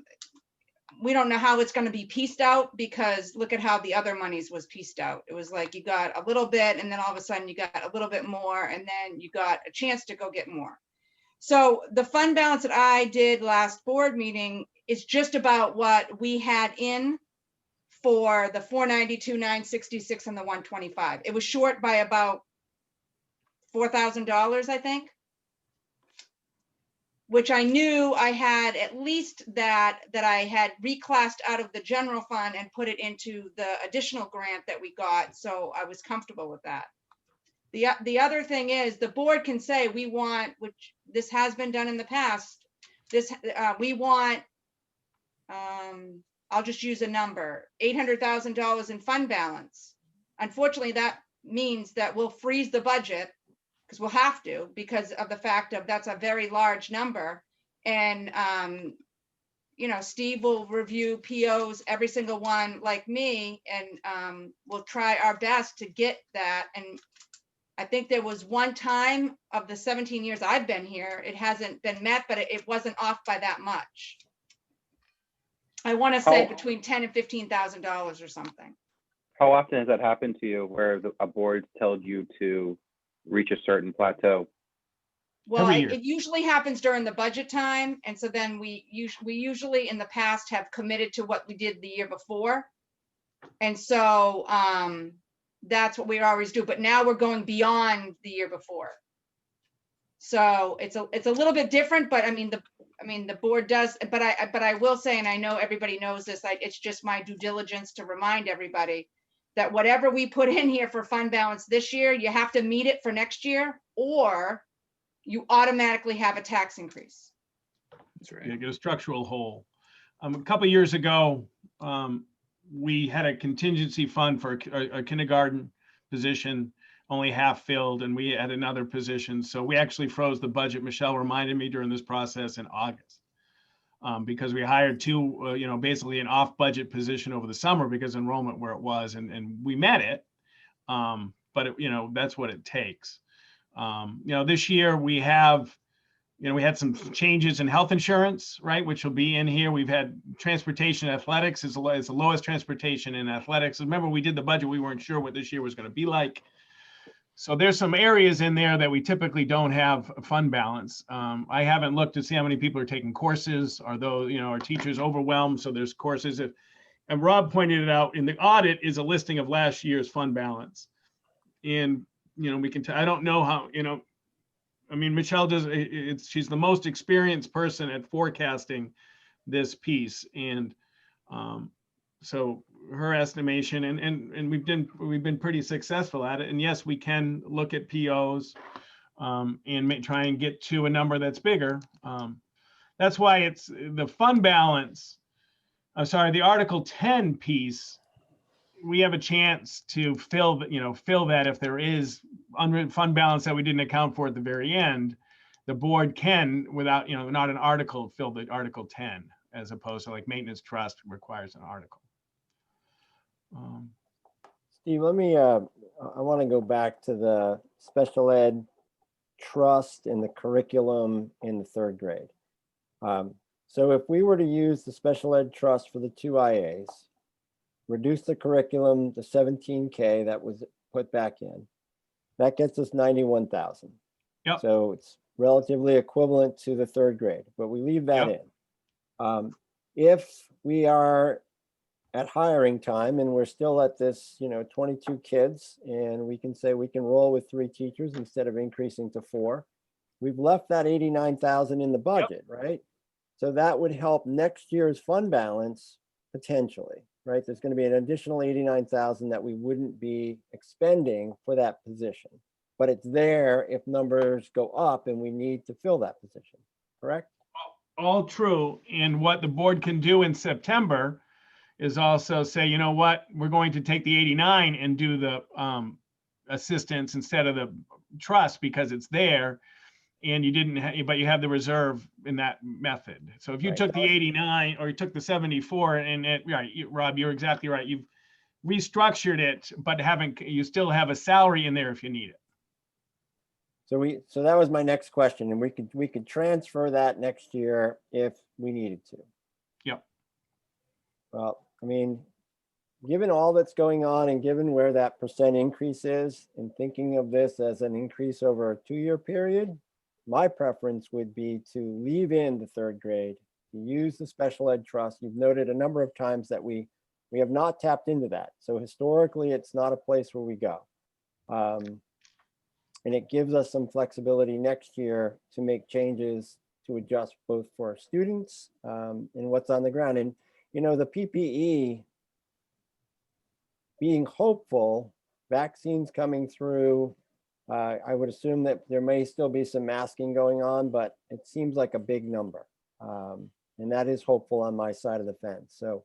we don't know how it's going to be pieced out, because look at how the other monies was pieced out. It was like you got a little bit, and then all of a sudden you got a little bit more, and then you got a chance to go get more. So the fund balance that I did last board meeting is just about what we had in for the 492, 966, and the 125. It was short by about $4,000, I think, which I knew I had at least that I had reclassed out of the general fund and put it into the additional grant that we got. So I was comfortable with that. The other thing is the board can say we want, which this has been done in the past, we want, I'll just use a number, $800,000 in fund balance. Unfortunately, that means that we'll freeze the budget, because we'll have to, because of the fact of that's a very large number. And, you know, Steve will review POs, every single one like me, and we'll try our best to get that. And I think there was one time of the 17 years I've been here, it hasn't been met, but it wasn't off by that much. I want to say between $10,000 and $15,000 or something. How often has that happened to you where a board told you to reach a certain plateau? Well, it usually happens during the budget time. And so then we usually in the past have committed to what we did the year before. And so that's what we always do. But now we're going beyond the year before. So it's a little bit different, but I mean the board does, but I will say, and I know everybody knows this, it's just my due diligence to remind everybody that whatever we put in here for fund balance this year, you have to meet it for next year, or you automatically have a tax increase. That's right. You get a structural hole. A couple of years ago, we had a contingency fund for a kindergarten position, only half filled, and we had another position. So we actually froze the budget. Michelle reminded me during this process in August. Because we hired two, basically an off-budget position over the summer because enrollment where it was, and we met it. But that's what it takes. This year we have, we had some changes in health insurance, right, which will be in here. We've had transportation athletics is the lowest transportation in athletics. Remember, we did the budget. We weren't sure what this year was going to be like. So there's some areas in there that we typically don't have a fund balance. I haven't looked to see how many people are taking courses. Are those, are teachers overwhelmed? So there's courses. And Rob pointed it out in the audit is a listing of last year's fund balance. And, we can, I don't know how, Michelle does, she's the most experienced person at forecasting this piece. And so her estimation, and we've been pretty successful at it. And yes, we can look at POs and try and get to a number that's bigger. That's why it's the fund balance. I'm sorry, the Article 10 piece. We have a chance to fill that if there is unwritten fund balance that we didn't account for at the very end. The board can, without not an article, fill the Article 10, as opposed to like maintenance trust requires an article. Steve, let me, I want to go back to the special ed trust and the curriculum in the third grade. So if we were to use the special ed trust for the two IAs, reduce the curriculum to 17K that was put back in, that gets us 91,000. Yep. So it's relatively equivalent to the third grade, but we leave that in. If we are at hiring time and we're still at this, 22 kids, and we can say we can roll with 3 teachers instead of increasing to 4, we've left that 89,000 in the budget, right? So that would help next year's fund balance potentially, right? There's going to be an additional 89,000 that we wouldn't be expending for that position, but it's there if numbers go up and we need to fill that position, correct? All true. And what the board can do in September is also say, you know what, we're going to take the 89 and do the assistance instead of the trust because it's there, and you didn't, but you have the reserve in that method. So if you took the 89 or you took the 74 and Rob, you're exactly right. You've restructured it, but you still have a salary in there if you need it. So that was my next question, and we could transfer that next year if we needed to. Yep. Well, given all that's going on and given where that percent increase is, and thinking of this as an increase over a 2-year period, my preference would be to leave in the third grade, to use the special ed trust. You've noted a number of times that we have not tapped into that. So historically, it's not a place where we go. And it gives us some flexibility next year to make changes to adjust both for our students and what's on the ground. And, the PPE, being hopeful, vaccines coming through, I would assume that there may still be some masking going on, but it seems like a big number. And that is hopeful on my side of the fence. So,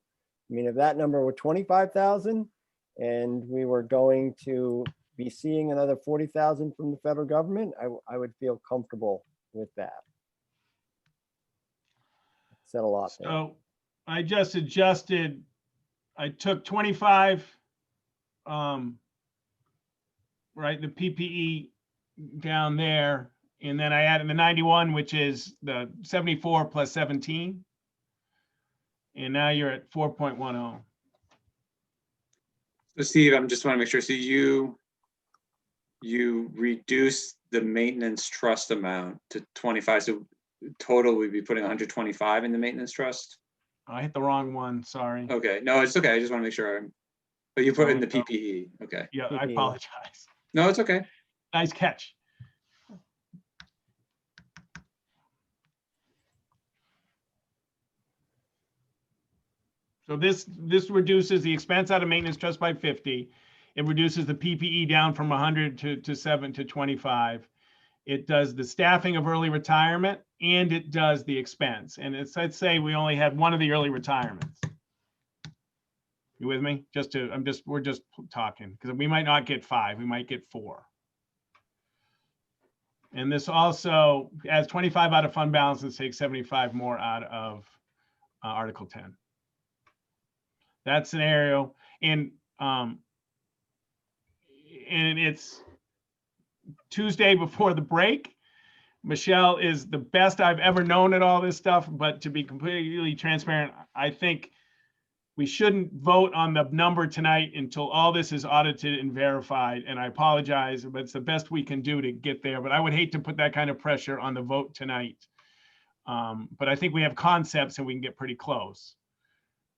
if that number were 25,000 and we were going to be seeing another 40,000 from the federal government, I would feel comfortable with that. Said a lot there. So I just adjusted, I took 25, right, the PPE down there, and then I added the 91, which is the 74 plus 17. And now you're at 4.10. So Steve, I just want to make sure. So you reduce the maintenance trust amount to 25. So total, we'd be putting 125 in the maintenance trust. I hit the wrong one. Sorry. Okay. No, it's okay. I just want to make sure. But you put in the PPE. Okay. Yeah, PPE. I apologize. No, it's okay. Nice catch. So this reduces the expense out of maintenance trust by 50. It reduces the PPE down from 100 to 7 to 25. It does the staffing of early retirement and it does the expense. And it's, let's say we only had one of the early retirements. You with me? We're just talking, because we might not get 5, we might get 4. And this also, as 25 out of fund balances, takes 75 more out of Article 10. That scenario, and it's Tuesday before the break. Michelle is the best I've ever known at all this stuff, but to be completely transparent, I think we shouldn't vote on the number tonight until all this is audited and verified. And I apologize, but it's the best we can do to get there. But I would hate to put that kind of pressure on the vote tonight. But I think we have concepts and we can get pretty close.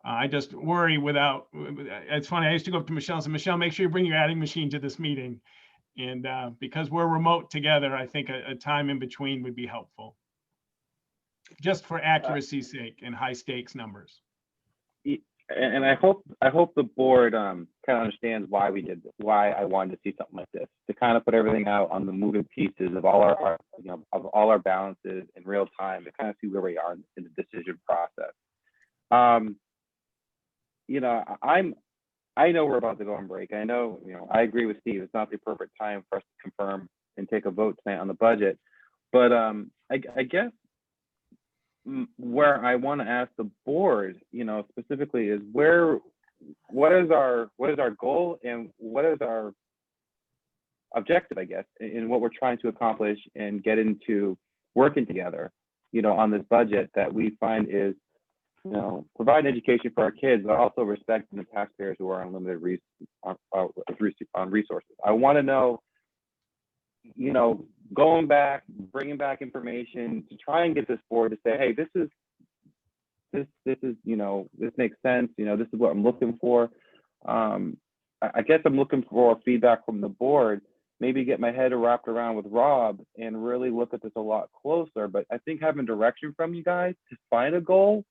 I just worry without, it's funny, I used to go up to Michelle and say, Michelle, make sure you bring your adding machine to this meeting. And because we're remote together, I think a time in between would be helpful. Just for accuracy's sake and high stakes numbers. And I hope the board kind of understands why we did this, why I wanted to see something like this, to kind of put everything out on the moving pieces of all our of all our balances in real time, to kind of see where we are in the decision process. I know we're about to go on break. I know, I agree with Steve. It's not the appropriate time for us to confirm and take a vote tonight on the budget. But I guess where I want to ask the board, specifically, is what is our goal and what is our objective, I guess, in what we're trying to accomplish and get into working together, on this budget that we find is, provide education for our kids, but also respecting the taxpayers who are on limited resources. I want to know, going back, bringing back information to try and get this board to say, hey, this makes sense. This is what I'm looking for. I guess I'm looking for feedback from the board, maybe get my head wrapped around with Rob and really look at this a lot closer. But I think having direction from you guys to find a goal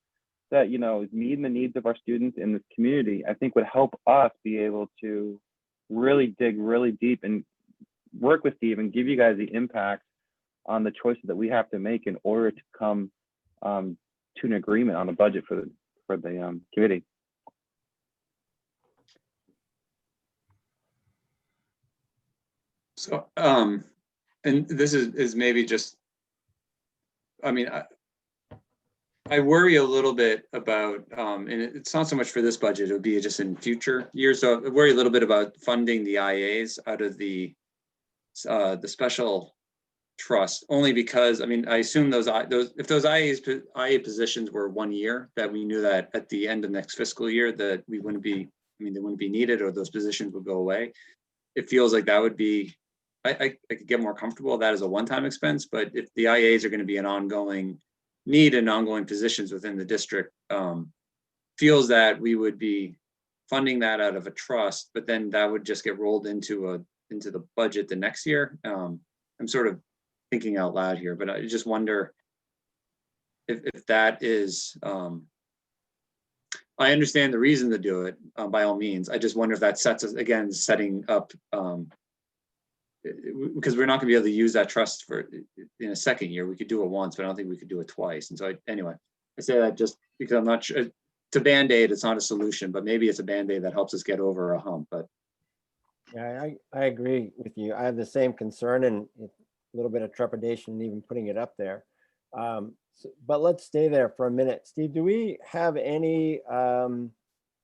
that, is meeting the needs of our students in this community, I think would help us be able to really dig really deep and work with Steve and give you guys the impact on the choices that we have to make in order to come to an agreement on a budget for the committee. So, and this is maybe just, I worry a little bit about, and it's not so much for this budget, it would be just in future years. So I worry a little bit about funding the IAs out of the special trust, only because, I assume if those IA positions were 1 year, that we knew that at the end of next fiscal year that we wouldn't be, they wouldn't be needed, or those positions would go away. It feels like that would be, I could get more comfortable with that as a one-time expense, but if the IAs are going to be an ongoing need and ongoing positions within the district, feels that we would be funding that out of a trust, but then that would just get rolled into the budget the next year. I'm sort of thinking out loud here, but I just wonder if that is, I understand the reason to do it, by all means. I just wonder if that sets us, again, setting up, because we're not gonna be able to use that trust in a second year. We could do it once, but I don't think we could do it twice. And so anyway, I say that just because I'm not sure. It's a Band-Aid, it's not a solution, but maybe it's a Band-Aid that helps us get over a hump. But Yeah, I agree with you. I have the same concern and a little bit of trepidation in even putting it up there. But let's stay there for a minute. Steve, do we have any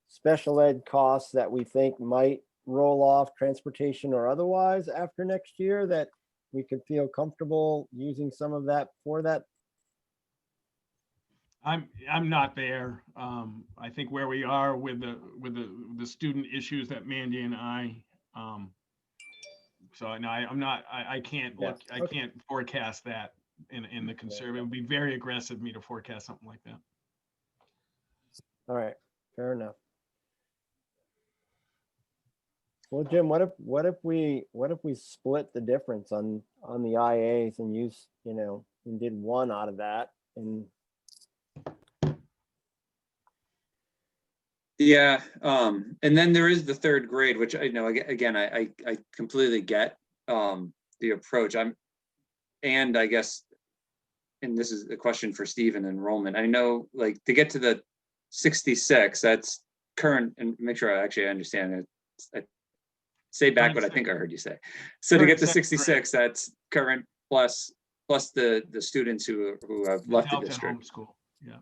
special ed costs that we think might roll off, transportation or otherwise, after next year, that we could feel comfortable using some of that for that? I'm not there. I think where we are with the student issues that Mandy and I, so no, I'm not. I can't look. Yes. I can't forecast that in the conservative. It would be very aggressive of me to forecast something like that. All right, fair enough. Well, Jim, what if we split the difference on the IAs and use, and did one out of that? And yeah, and then there is the third grade, which I know, again, I completely get the approach. And I guess and this is a question for Steve and enrollment. I know, like, to get to the 66, that's current, and make sure I actually understand it. I say back what I think I heard you say. So to get to 66, that's current plus the students who have left the Delta district. homeschool, yeah.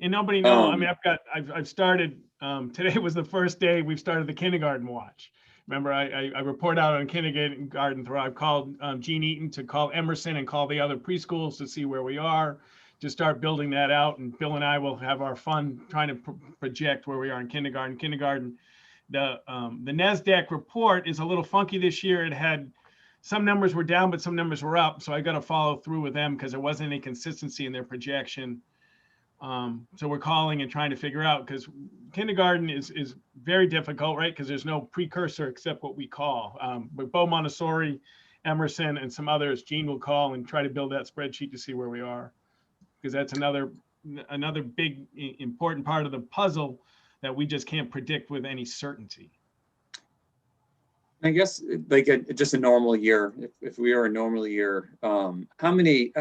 And nobody know, I Um, mean, I've started, today was the first day we've started the kindergarten watch. Remember, I report out on kindergarten through, I've called Jean Eaton to call Emerson and call the other preschools to see where we are, to start building that out. And Bill and I will have our fun trying to project where we are in kindergarten. The NASDAQ report is a little funky this year. It had, some numbers were down, but some numbers were up. So I got to follow through with them because there wasn't any consistency in their projection. So we're calling and trying to figure out, because kindergarten is very difficult, right? Because there's no precursor except what we call. But Bo Montessori, Emerson, and some others, Gene will call and try to build that spreadsheet to see where we are. Because that's another big important part of the puzzle that we just can't predict with any certainty. I guess like just a normal year, if we are a normal year, how many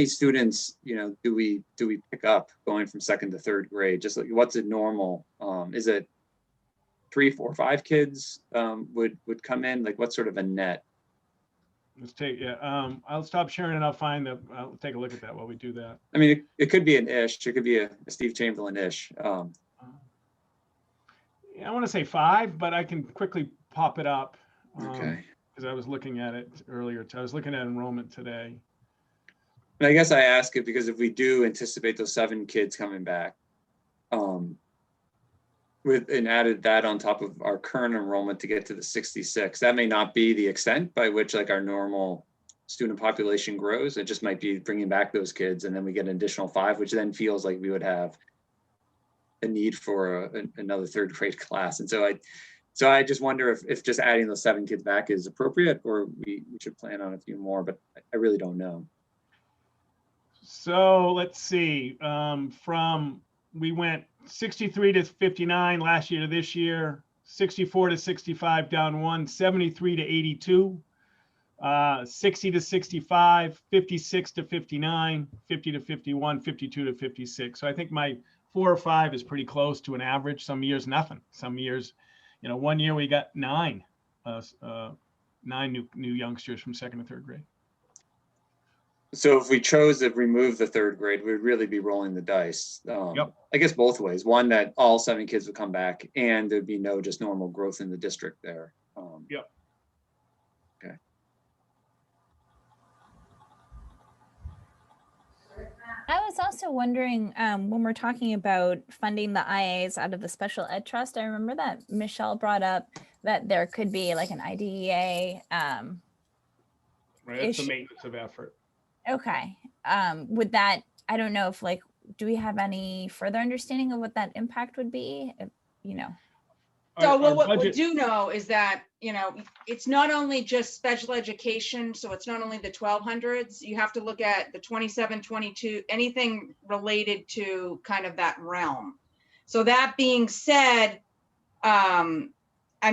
students, do we pick up going from 2nd to 3rd grade? Just like, what's a normal? Is it 3, 4, 5 kids would come in? Like, what sort of a net? Let's take, yeah. I'll stop sharing and I'll take a look at that while we do that. I mean, it could be an ish. It could be a Steve Chamberlain ish. Yeah, I want to say 5, but I can quickly pop it up. Okay. Because I was looking at it earlier. I was looking at enrollment today. And I guess I ask it because if we do anticipate those 7 kids coming back, and added that on top of our current enrollment to get to the 66, that may not be the extent by which like our normal student population grows. It just might be bringing back those kids, and then we get an additional 5, which then feels like we would have a need for another 3rd grade class. And so I just wonder if just adding those 7 kids back is appropriate, or we should plan on a few more, but I really don't know. So let's see, we went 63 to 59 last year to this year, 64 to 65 down 1, 73 to 82, 60 to 65, 56 to 59, 50 to 51, 52 to 56. So I think my 4 or 5 is pretty close to an average. Some years, nothing. Some years, one year we got 9 new youngsters from 2nd to 3rd grade. So if we chose to remove the 3rd grade, we'd really be rolling the dice. Yep. I guess both ways. One, that all 7 kids would come back, and there'd be no just normal growth in the district there. Yep. Okay. I was also wondering, when we're talking about funding the IAs out of the special ed trust, I remember that Michelle brought up that there could be like an IDEA. Right, it's the maintenance of effort. Okay. Would that, I don't know if do we have any further understanding of what that impact would be? So what we do know is that, it's not only just special education. So it's not only the 1200s. You have to look at the 27, 22, anything related to kind of that realm. So that being said, I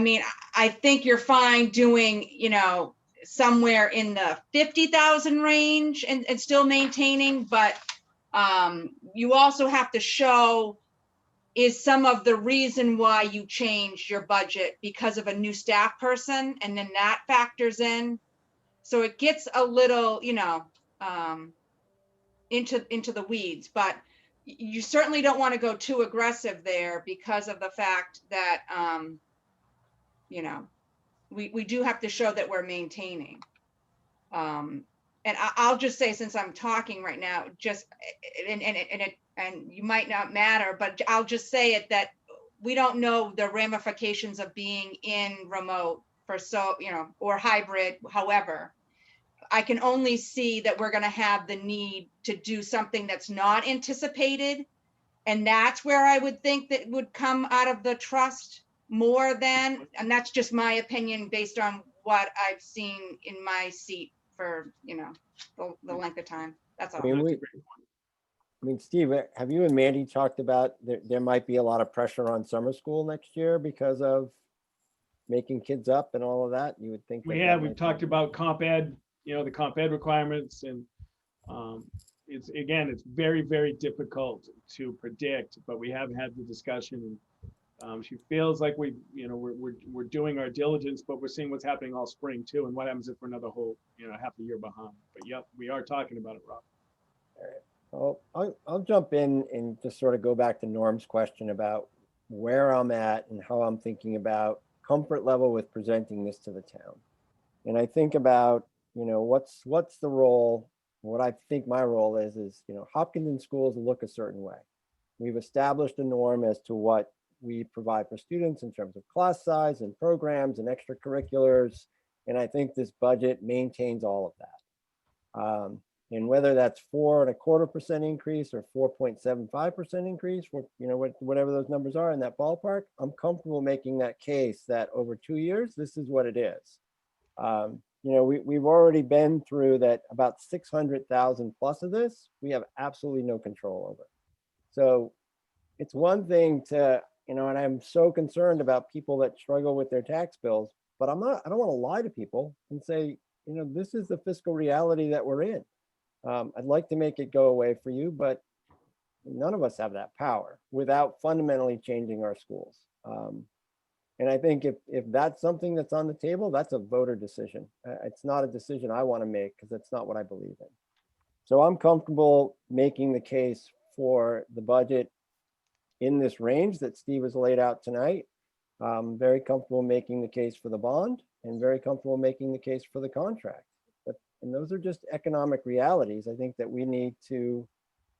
mean, I think you're fine doing, somewhere in the 50,000 range and still maintaining, but you also have to show is some of the reason why you changed your budget because of a new staff person, and then that factors in. So it gets a little, into the weeds, but you certainly don't want to go too aggressive there because of the fact that, we do have to show that we're maintaining. And I'll just say, since I'm talking right now, just, and you might not matter, but I'll just say it, that we don't know the ramifications of being in remote or hybrid. However, I can only see that we're going to have the need to do something that's not anticipated. And that's where I would think that would come out of the trust more than, and that's just my opinion based on what I've seen in my seat for, the length of time. That's all. I mean, Steve, have you and Mandy talked about there might be a lot of pressure on summer school next year because of making kids up and all of that? You would think that We've talked about comp ed, the comp ed requirements, and It's, again, it's very, very difficult to predict, but we have had the discussion. She feels like we're doing our diligence, but we're seeing what's happening all spring too. And what happens if we're another whole, half a year behind? But yep, we are talking about it, Rob. Well, I'll jump in and just sort of go back to Norm's question about where I'm at and how I'm thinking about comfort level with presenting this to the town. And I think about, what's the role, what I think my role is, Hopkinton schools look a certain way. We've established a norm as to what we provide for students in terms of class size and programs and extracurriculars. And I think this budget maintains all of that. And whether that's 4.25% increase or 4.75% increase, whatever those numbers are in that ballpark, I'm comfortable making that case that over 2 years, this is what it is. We've already been through that, about 600,000 plus of this, we have absolutely no control over. So it's one thing to, and I'm so concerned about people that struggle with their tax bills, but I don't want to lie to people and say, this is the fiscal reality that we're in. I'd like to make it go away for you, but none of us have that power without fundamentally changing our schools. And I think if that's something that's on the table, that's a voter decision. It's not a decision I want to make because that's not what I believe in. So I'm comfortable making the case for the budget in this range that Steve has laid out tonight. Very comfortable making the case for the bond and very comfortable making the case for the contract. And those are just economic realities, I think, that we need to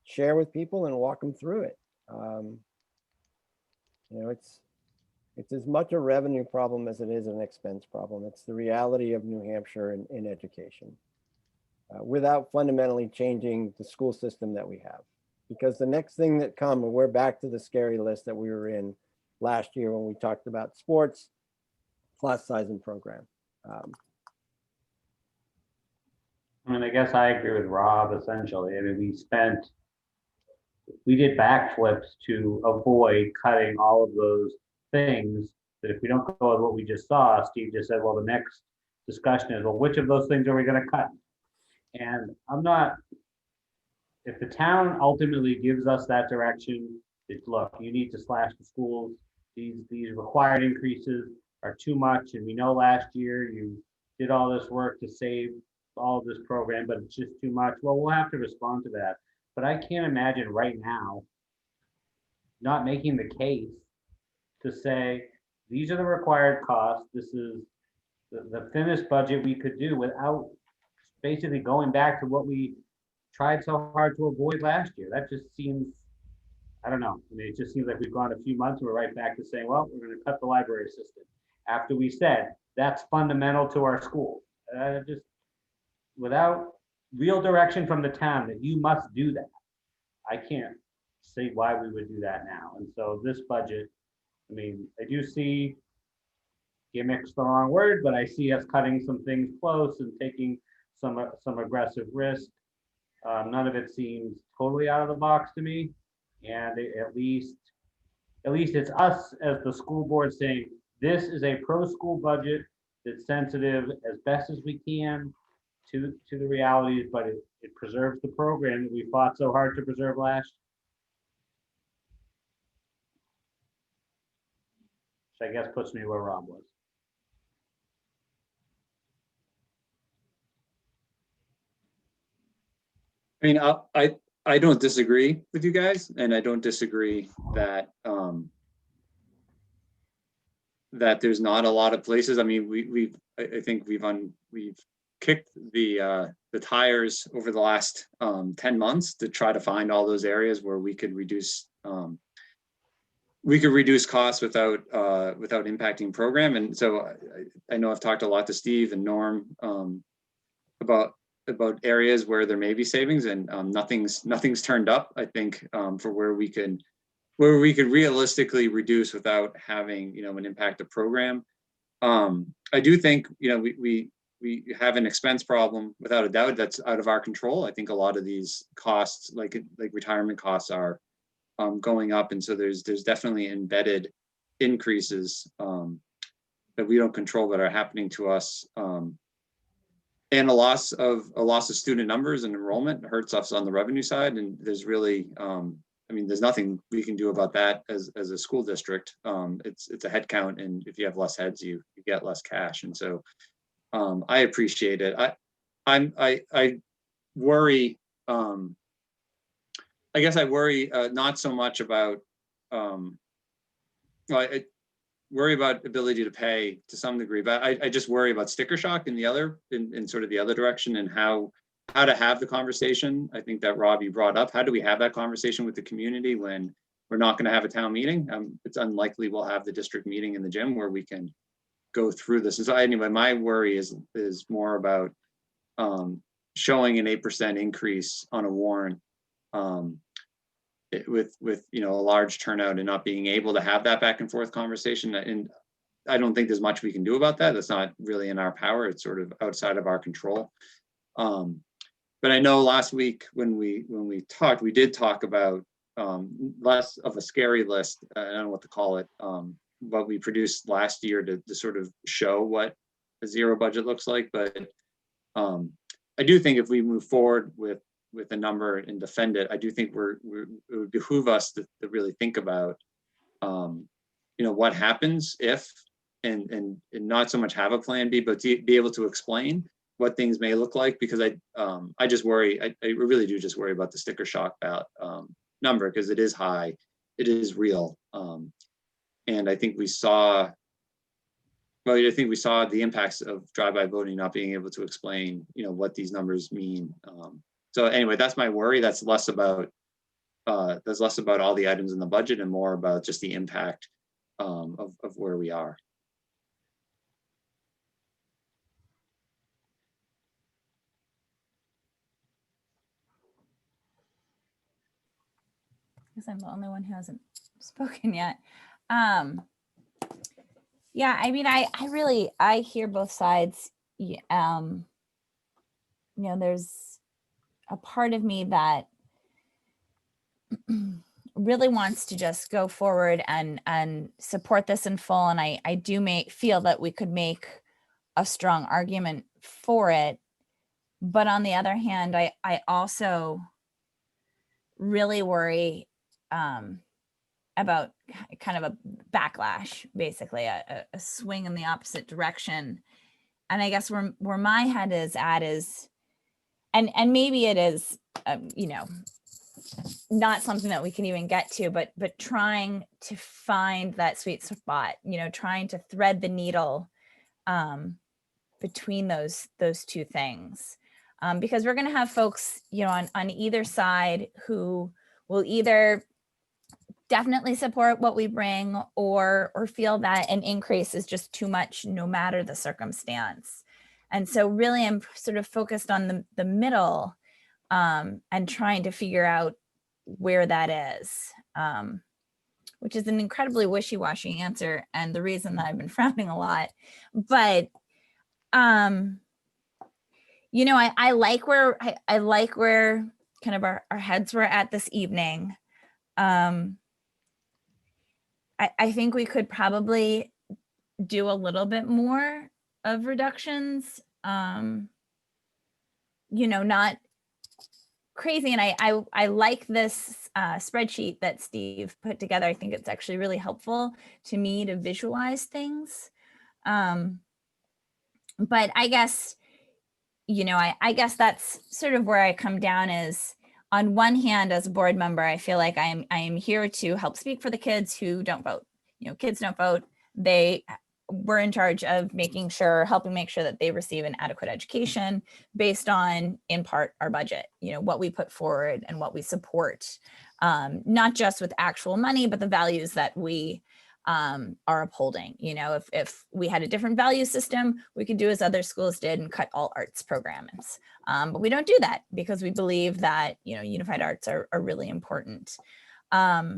share with people and walk them through it. It's as much a revenue problem as it is an expense problem. It's the reality of New Hampshire in education without fundamentally changing the school system that we have. Because the next thing that comes, and we're back to the scary list that we were in last year when we talked about sports, class size and program. I guess I agree with Rob essentially. We did backflips to avoid cutting all of those things that if we don't go with what we just saw, Steve just said, well, the next discussion is, well, which of those things are we going to cut? And if the town ultimately gives us that direction, it's look, you need to slash the schools. These required increases are too much. And we know last year you did all this work to save all of this program, but it's just too much. Well, we'll have to respond to that. But I can't imagine right now not making the case to say, these are the required costs. This is the thinnest budget we could do without basically going back to what we tried so hard to avoid last year. That just seems, I don't know. It just seems like we've gone a few months, we're right back to saying, well, we're going to cut the library assistant after we said that's fundamental to our school. Just without real direction from the town that you must do that, I can't see why we would do that now. And so this budget, I do see, gimmick's the wrong word, but I see us cutting some things close and taking some aggressive risk. None of it seems totally out of the box to me. And at least it's us as the school board saying, this is a pro-school budget that's sensitive as best as we can to the realities, but it preserves the program that we fought so hard to preserve last year. Which I guess puts me where Rob was. I don't disagree with you guys, and I don't disagree that that there's not a lot of places. I think we've kicked the tires over the last 10 months to try to find all those areas where we could reduce costs without impacting program. And so I know I've talked a lot to Steve and Norm about areas where there may be savings, and nothing's turned up, I think, for where we could realistically reduce without having an impact of program. I do think we have an expense problem without a doubt that's out of our control. I think a lot of these costs, like retirement costs, are going up, and so there's definitely embedded increases that we don't control that are happening to us and a loss of student numbers and enrollment hurts us on the revenue side. And there's really, I mean, there's nothing we can do about that as a school district. It's a head count, and if you have less heads, you get less cash. And so I appreciate it. I worry. I guess I worry not so much about. I worry about ability to pay to some degree, but I just worry about sticker shock in the other, in sort of the other direction, and how to have the conversation. I think that, Rob, you brought up, how do we have that conversation with the community when we're not going to have a town meeting? It's unlikely we'll have the district meeting in the gym where we can go through this. And so anyway, my worry is more about showing an 8% increase on a warrant with you know, a large turnout and not being able to have that back and forth conversation. And I don't think there's much we can do about that. That's not really in our power. It's sort of outside of our control. But I know last week when we talked, we did talk about less of a scary list. I don't know what to call it. What we produced last year to sort of show what a zero budget looks like. But I do think if we move forward with a number and defend it, I do think it would behoove us to really think about, you know, what happens if, and not so much have a plan B, but to be able to explain what things may look like, because I just worry, I really do just worry about the sticker shock number, because it is high, it is real. And I think we saw, the impacts of drive-by voting not being able to explain, you know, what these numbers mean. So anyway, that's my worry. That's less about all the items in the budget and more about just the impact of where we are. I guess I'm the only one who hasn't spoken yet. Yeah, I mean, I hear both sides. You know, there's a part of me that really wants to just go forward and support this in full. And I do feel that we could make a strong argument for it. But on the other hand, I also really worry about kind of a backlash, basically a swing in the opposite direction. And I guess where my head is at is, and maybe it is, you know, not something that we can even get to, but trying to find that sweet spot, you know, trying to thread the needle between those two things. Because we're going to have folks, you know, on either side who will either definitely support what we bring or feel that an increase is just too much no matter the circumstance. And so really I'm sort of focused on the middle and trying to figure out where that is, which is an incredibly wishy-washy answer and the reason that I've been frowning a lot. But you know, I like where kind of our heads were at this evening. I think we could probably do a little bit more of reductions, you know, not crazy. And I like this spreadsheet that Steve put together. I think it's actually really helpful to me to visualize things. But I guess, you know, I guess that's sort of where I come down is, on one hand, as a board member, I feel like I am here to help speak for the kids who don't vote. You know, kids don't vote. We're in charge of helping make sure that they receive an adequate education based on, in part, our budget, you know, what we put forward and what we support, not just with actual money, but the values that we are upholding. You know, if we had a different value system, we could do as other schools did and cut all arts programs. But we don't do that because we believe that, you know, unified arts are really important. But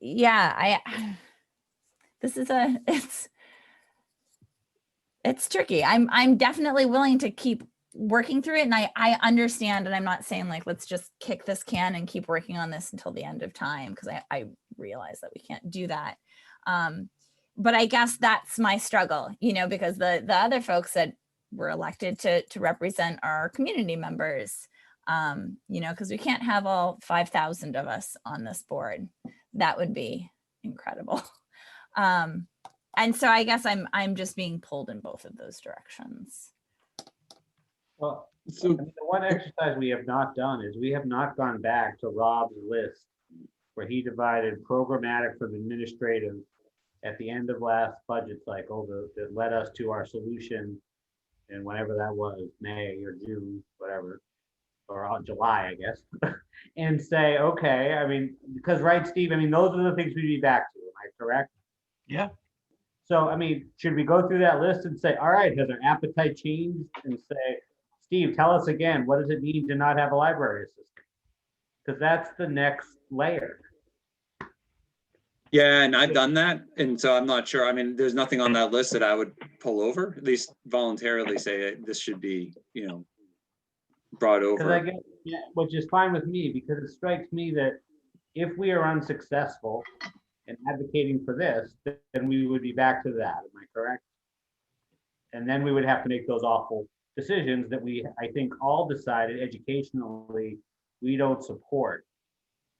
yeah, it's tricky. I'm definitely willing to keep working through it. And I understand, and I'm not saying like, let's just kick this can and keep working on this until the end of time, because I realize that we can't do that. but I guess that's my struggle, you know, because the other folks that were elected to represent our community members, you know, because we can't have all 5,000 of us on this board. That would be incredible. And so I guess I'm just being pulled in both of those directions. Well, So, I mean, the one exercise we have not done is we have not gone back to Rob's list where he divided programmatic from administrative at the end of last budget cycle that led us to our solution. And whenever that was, May or June, whatever, or July, I guess, and say, okay, I mean, because, right, Steve, I mean, those are the things we'd be back to, am I correct? Yeah. So, I mean, should we go through that list and say, all right, has our appetite changed? And say, Steve, tell us again, what does it mean to not have a library assistant? Because that's the next layer. yeah, and I've done that. And so I'm not sure. I mean, there's nothing on that list that I would pull over, at least voluntarily say this should be, you know, brought Because I over. guess, yeah, which is fine with me, because it strikes me that if we are unsuccessful in advocating for this, then we would be back to that. Am I correct? And then we would have to make those awful decisions that we, I think, all decided educationally we don't support.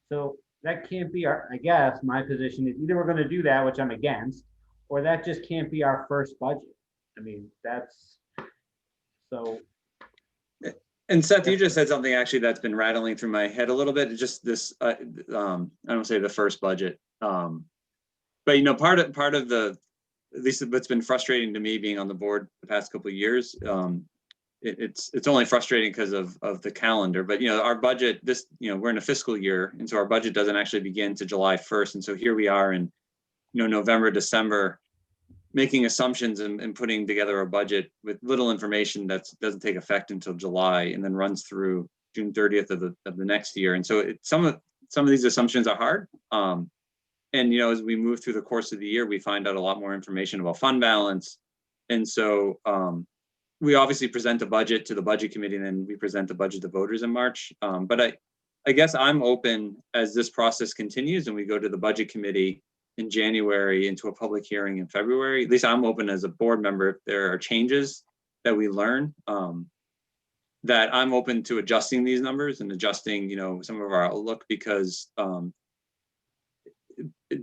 So that can't be our, I guess, my position is either we're going to do that, which I'm against, or that just can't be our first budget. I mean, that's so. And Seth, you just said something actually that's been rattling through my head a little bit. It's just this, I don't say the first budget, but you know, part of the, at least what's been frustrating to me being on the board the past couple of years, it's only frustrating because of the calendar. But you know, our budget, this, you know, we're in a fiscal year, and so our budget doesn't actually begin to July 1st, and so here we are in, you know, November, December, making assumptions and putting together a budget with little information that doesn't take effect until July and then runs through June 30th of the next year. And so some of these assumptions are hard. And, you know, as we move through the course of the year, we find out a lot more information about fund balance. And so we obviously present a budget to the budget committee, and then we present the budget to voters in March. But I guess I'm open as this process continues and we go to the budget committee in January into a public hearing in February. At least I'm open as a board member if there are changes that we learn, that I'm open to adjusting these numbers and adjusting, you know, some of our outlook, because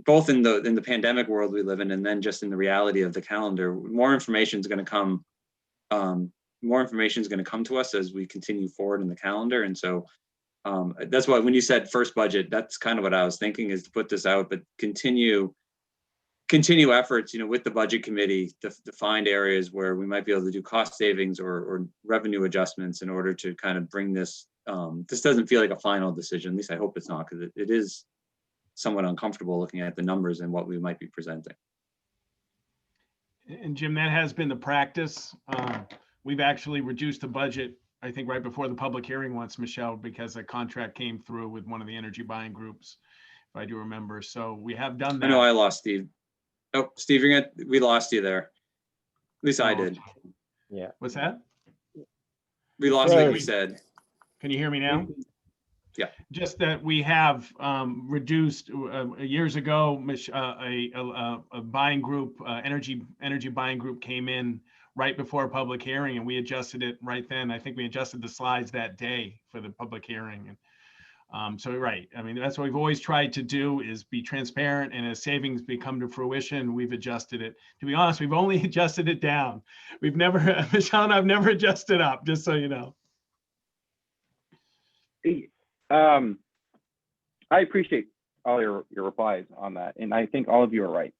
both in the pandemic world we live in, and then just in the reality of the calendar, more information is going to come. More information is going to come to us as we continue forward in the calendar, and so. That's why when you said first budget, that's kind of what I was thinking, is to put this out, but continue efforts, you know, with the budget committee to find areas where we might be able to do cost savings or revenue adjustments in order to kind of bring this. This doesn't feel like a final decision. At least I hope it's not, because it is somewhat uncomfortable looking at the numbers and what we might be presenting. And Jim, that has been the practice. We've actually reduced the budget, I think, right before the public hearing once, Michelle, because a contract came through with one of the energy buying groups, if I do remember. So we have done that. I know I lost Steve. Oh, Steve, we lost you there. At least I did. Yeah. What's that? We lost what you said. Can you hear me now? Yeah. Just that we have reduced years ago. A buying group, energy buying group, came in right before a public hearing, and we adjusted it right then. I think we adjusted the slides that day for the public hearing. And so, right. I mean, that's what we've always tried to do, is be transparent. And as savings become to fruition, we've adjusted it. To be honest, we've only adjusted it down. We've never, Michelle and I've never adjusted up, just so you know. I appreciate all your replies on that, and I think all of you are right.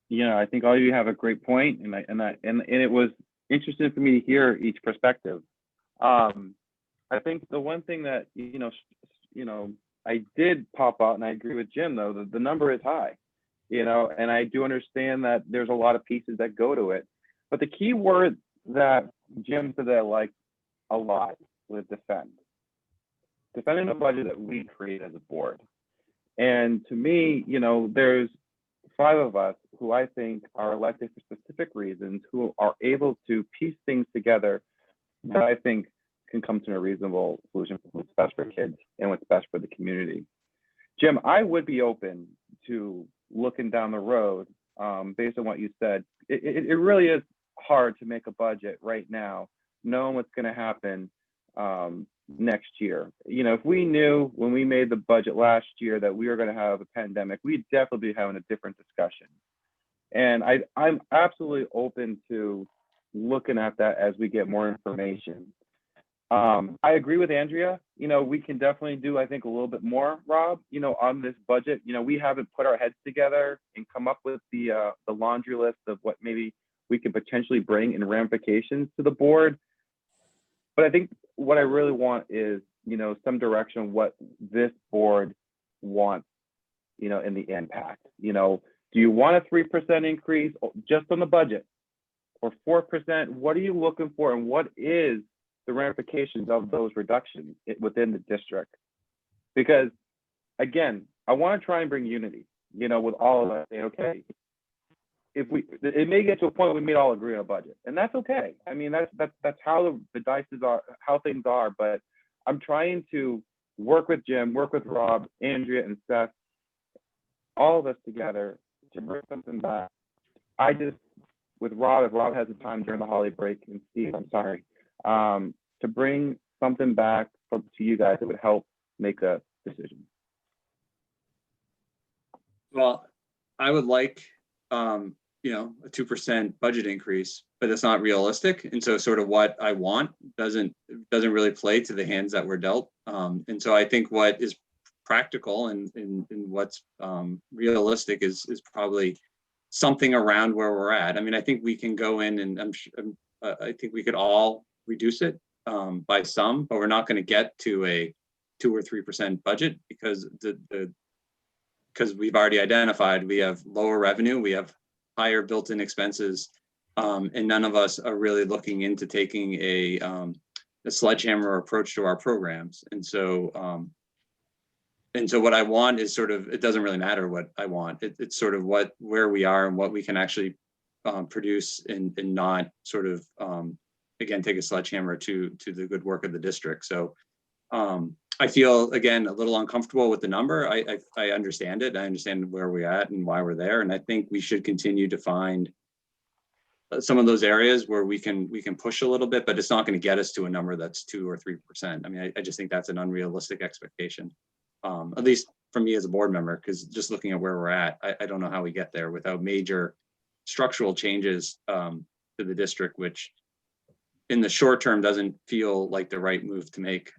You know, I think all of you have a great point, and it was interesting for me to hear each perspective. I think the one thing that you know, I did pop out, and I agree with Jim, though, the number is high. You know, and I do understand that there's a lot of pieces that go to it, but the key word that Jim said that I liked a lot was defend. Defending a budget that we create as a board. And to me, you know, there's 5 of us who I think are elected for specific reasons, who are able to piece things together that I think can come to a reasonable solution for what's best for kids and what's best for the community. Jim, I would be open to looking down the road based on what you said. It really is hard to make a budget right now, knowing what's going to happen next year. You know, if we knew when we made the budget last year that we were going to have a pandemic, we'd definitely be having a different discussion. And I'm absolutely open to looking at that as we get more information. I agree with Andrea. You know, we can definitely do, I think, a little bit more, Rob, you know, on this budget. You know, we haven't put our heads together and come up with the laundry list of what maybe we could potentially bring in ramifications to the board. But I think what I really want is, you know, some direction of what this board wants, you know, in the impact. You know, do you want a 3% increase just on the budget or 4%? What are you looking for, and what is the ramifications of those reductions within the district? Because again, I want to try and bring unity, you know, with all of us. Say, okay, if it may get to a point we may all agree on a budget, and that's okay. I mean, that's how the dices are, how things are. But I'm trying to work with Jim, work with Rob, Andrea, and Seth, all of us together to bring something back. I just, with Rob, if Rob has the time during the holiday break, and Steve, I'm sorry, to bring something back to you guys that would help make a decision. Well, I would like, you know, a 2% budget increase, but it's not realistic. And so sort of what I want doesn't really play to the hands that were dealt. And so I think what is practical and what's realistic is probably something around where we're at. I mean, I think we can go in and I think we could all reduce it by some, but we're not going to get to a 2 or 3% budget because because we've already identified we have lower revenue, we have higher built-in expenses, and none of us are really looking into taking a sledgehammer approach to our programs. And so what I want is sort of, it doesn't really matter what I want. It's sort of where we are and what we can actually produce and not sort of, again, take a sledgehammer to the good work of the district. So I feel, again, a little uncomfortable with the number. I understand it. I understand where we're at and why we're there. And I think we should continue to find some of those areas where we can push a little bit, but it's not going to get us to a number that's 2 or 3%. I mean, I just think that's an unrealistic expectation, at least for me as a board member, because just looking at where we're at, I don't know how we get there without major structural changes to the district, which in the short term doesn't feel like the right move to make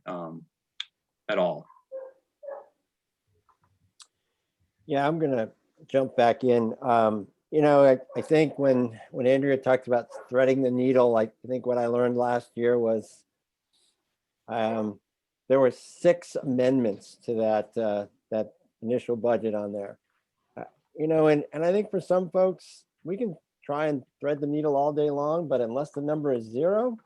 at all. Yeah, I'm gonna jump back in. You know, I think when Andrea talked about threading the needle, I think what I learned last year was there were 6 amendments to that initial budget on there. You know, and I think for some folks, we can try and thread the needle all day long, but unless the number is 0,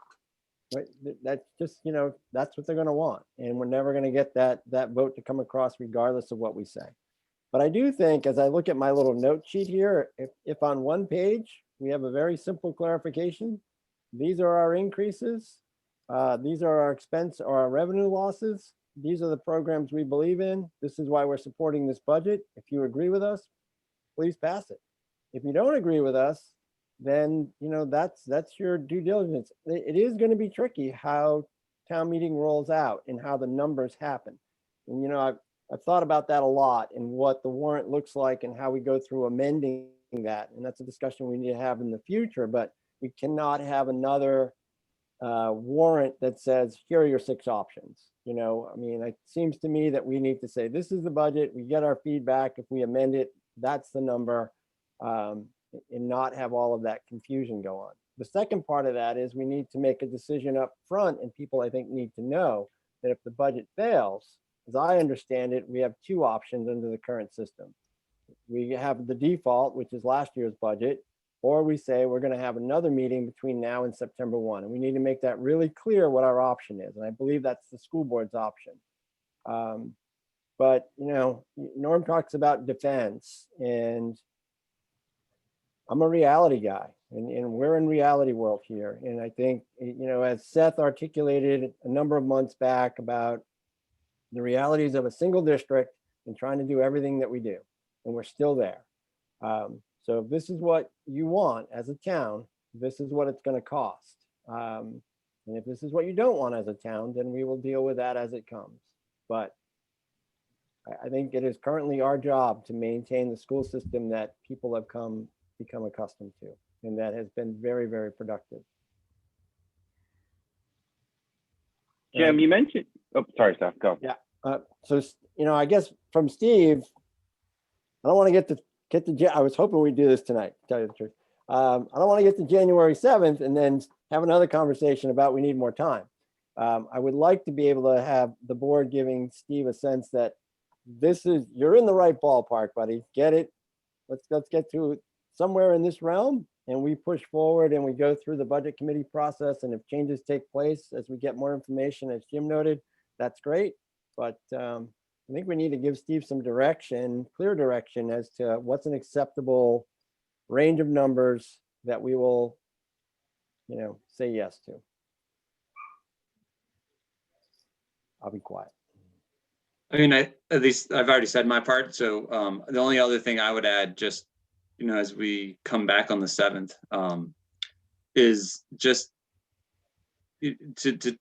right, that's just, you know, that's what they're going to want, and we're never going to get that vote to come across regardless of what we say. But I do think, as I look at my little note sheet here, if on one page we have a very simple clarification, these are our increases, these are our expense or our revenue losses, these are the programs we believe in, this is why we're supporting this budget. If you agree with us, please pass it. If you don't agree with us, then, you know, that's your due diligence. It is going to be tricky how town meeting rolls out and how the numbers happen. And, you know, I've thought about that a lot and what the warrant looks like and how we go through amending that. And that's a discussion we need to have in the future, but we cannot have another warrant that says, here are your 6 options. You know, I mean, it seems to me that we need to say, this is the budget, we get our feedback. If we amend it, that's the number. And not have all of that confusion go on. The second part of that is we need to make a decision up front, and people, I think, need to know that if the budget fails, as I understand it, we have 2 options under the current system. We have the default, which is last year's budget, or we say we're going to have another meeting between now and September 1. And we need to make that really clear what our option is. And I believe that's the school board's option. But, you know, Norm talks about defense, and I'm a reality guy, and we're in reality world here. And I think, you know, as Seth articulated a number of months back about the realities of a single district and trying to do everything that we do, and we're still there. So if this is what you want as a town, this is what it's going to cost. And if this is what you don't want as a town, then we will deal with that as it comes. But I think it is currently our job to maintain the school system that people have become accustomed to, and that has been very, very productive. Jim, you mentioned, oh, sorry, Steph, go. Yeah. So, I guess from Steve, I don't want to get to, I was hoping we'd do this tonight, to tell you the truth. I don't want to get to January 7th and then have another conversation about we need more time. I would like to be able to have the board giving Steve a sense that you're in the right ballpark, buddy. Get it. Let's get to somewhere in this realm, and we push forward and we go through the budget committee process. And if changes take place as we get more information, as Jim noted, that's great. But I think we need to give Steve some direction, clear direction as to what's an acceptable range of numbers that we will, say yes to. I'll be quiet. I mean, at least I've already said my part. So the only other thing I would add, just, as we come back on the 7th, is just to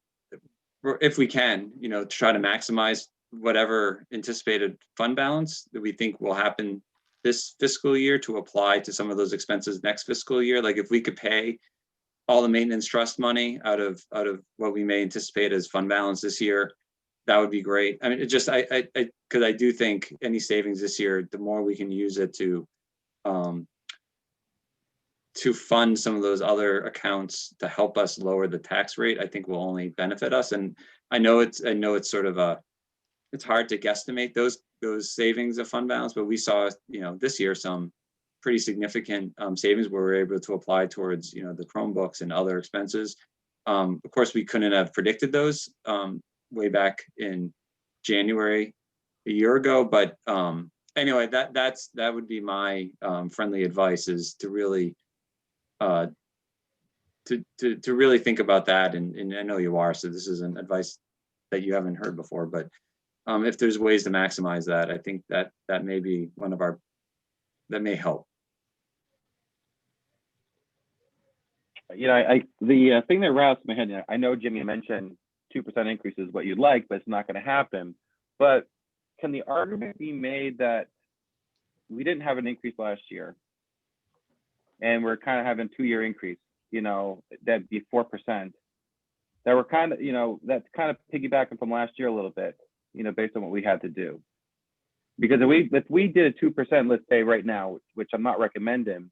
if we can, to try to maximize whatever anticipated fund balance that we think will happen this fiscal year to apply to some of those expenses next fiscal year. Like if we could pay all the maintenance trust money out of what we may anticipate as fund balance this year, that would be great. I mean, it just, because I do think any savings this year, the more we can use it to fund some of those other accounts to help us lower the tax rate, I think will only benefit us. And I know it's sort of it's hard to guesstimate those savings of fund balance, but we saw, this year some pretty significant savings where we were able to apply towards, the Chromebooks and other expenses. Of course, we couldn't have predicted those way back in January a year ago, but anyway, that would be my friendly advice, is to really to really think about that. And I know you are, so this is an advice that you haven't heard before, but if there's ways to maximize that, I think that may be that may help. The thing that rattles my head, I know Jimmy mentioned 2% increase is what you'd like, but it's not going to happen. But can the argument be made that we didn't have an increase last year, and we're kind of having a 2-year increase, that'd be 4%, that we're kind of, that's kind of piggybacking from last year a little bit, based on what we had to do. Because if we did a 2%, let's say right now, which I'm not recommending,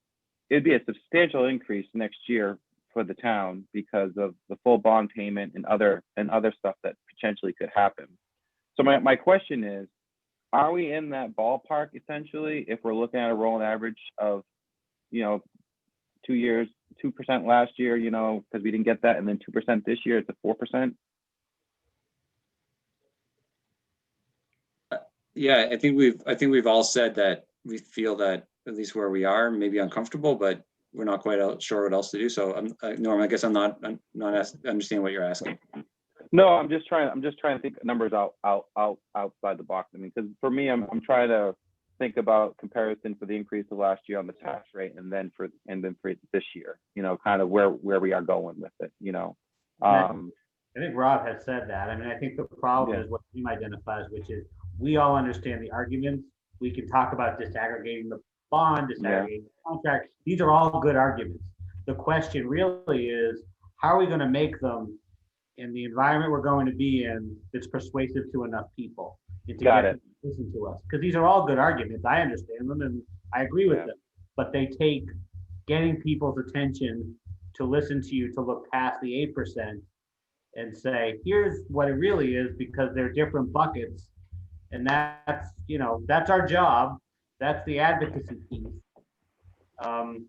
it'd be a substantial increase next year for the town because of the full bond payment and other stuff that potentially could happen. So my question is, are we in that ballpark essentially if we're looking at a rolling average of, 2 years, 2% last year, because we didn't get that, and then 2% this year, it's a 4%? Yeah, I think we've all said that we feel that at least where we are, maybe uncomfortable, but we're not quite sure what else to do. So Norm, I guess I'm not understanding what you're asking. No, I'm just trying to think numbers outside the box. I mean, because for me, I'm trying to think about comparison for the increase of last year on the tax rate, and then for this year, kind of where we are going with it, I think Rob has said that. I mean, I think the problem is what Jim identifies, which is we all understand the arguments. We can talk about disaggregating the bond, disaggregating the contract. These are all good arguments. The question really is, how are we going to make them in the environment we're going to be in that's persuasive to enough people and to get them to listen to us? Because these are all good arguments. I understand them and I agree with them, but they take getting people's attention to listen to you, to look past the 8% and say, here's what it really is, because they're different buckets. And that's, that's our job. That's the advocacy piece. And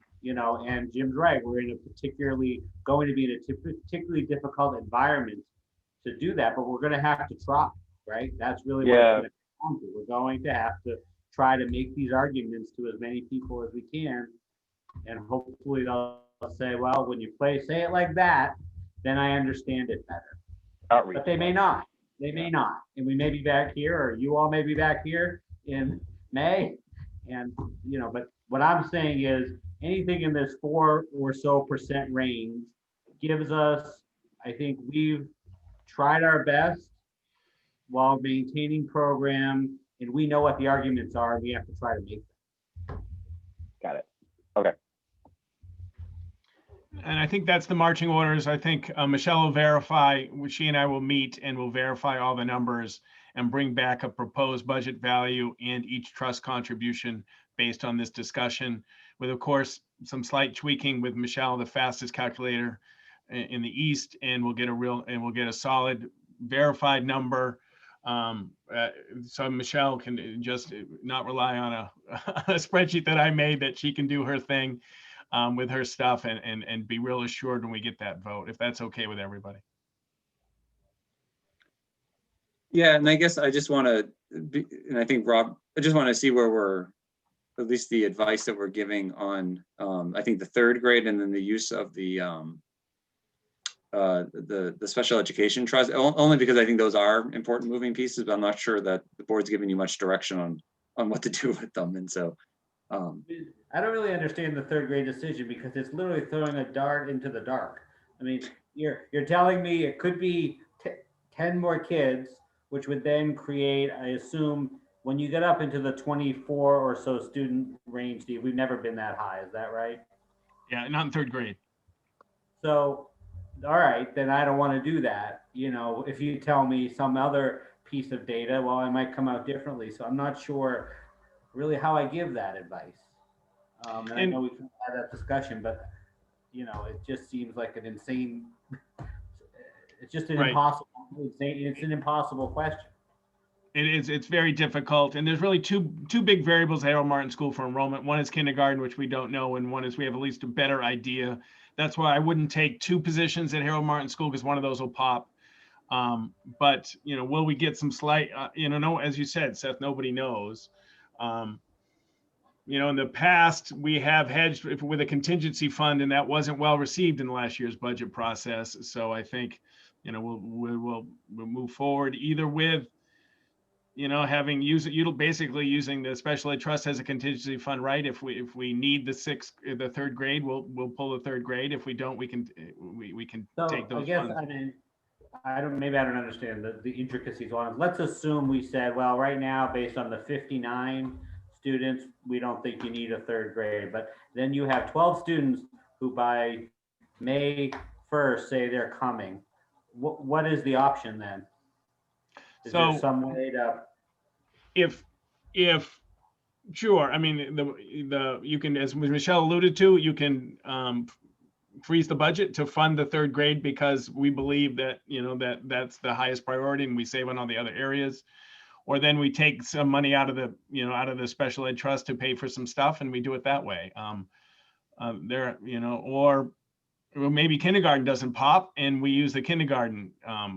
Jim's right. We're going to be in a particularly difficult environment to do that, but we're going to have to try, right? That's really what it's going to come to. We're going to have to try to make these arguments to as many people as we can. And hopefully they'll say, well, when you say it like that, then I understand it better. Outreach. But they may not. They may not. And we may be back here, or you all may be back here in May. And, but what I'm saying is anything in this 4% or so range gives us, I think we've tried our best while maintaining program, and we know what the arguments are. We have to try to make them. Got it. Okay. And I think that's the marching orders. I think Michelle will verify, she and I will meet and we'll verify all the numbers and bring back a proposed budget value and each trust contribution based on this discussion, with, of course, some slight tweaking with Michelle, the fastest calculator in the East, and we'll get a solid verified number. So Michelle can just not rely on a spreadsheet that I made, that she can do her thing with her stuff and be real assured when we get that vote, if that's okay with everybody. Yeah, and I guess I just want to, and I think Rob, I just want to see where we're, at least the advice that we're giving on, I think the third grade, and then the use of the special education trust, only because I think those are important moving pieces, but I'm not sure that the board's giving you much direction on what to do with them. And so I don't really understand the third grade decision, because it's literally throwing a dart into the dark. I mean, you're telling me it could be 10 more kids, which would then create, I assume, when you get up into the 24 or so student range, Steve, we've never been that high. Is that right? Yeah, not in third grade. So, all right, then I don't want to do that. You know, if you tell me some other piece of data, well, I might come out differently. So I'm not sure really how I give that advice. And I know we've had that discussion, but you know, it just seems like an insane, it's just an impossible, it's an impossible question. It is, it's very difficult. And there's really two big variables at Harold Martin School for enrollment. One is kindergarten, which we don't know, and one is we have at least a better idea. That's why I wouldn't take two positions at Harold Martin School, because one of those will pop. But, you know, will we get some slight, you know, no, as you said, Seth, nobody knows. You know, in the past, we have hedged with a contingency fund, and that wasn't well received in last year's budget process. So I think, you know, we'll move forward either with, you know, basically using the special ed trust as a contingency fund, right? If we need the third grade, we'll pull the third grade. If we don't, we can take those. I guess, funds. I mean, maybe I don't understand the intricacies on it. Let's assume we said, well, right now, based on the 59 students, we don't think you need a third grade, but then you have 12 students who by May 1st say they're coming. What is the option then? Is there some way to? If sure, I mean, you can, as Michelle alluded to, you can freeze the budget to fund the third grade, because we believe that, you know, that's the highest priority and we save on all the other areas. Or then we take some money out of the special ed trust to pay for some stuff, and we do it that way. You know, or maybe kindergarten doesn't pop and we use the kindergarten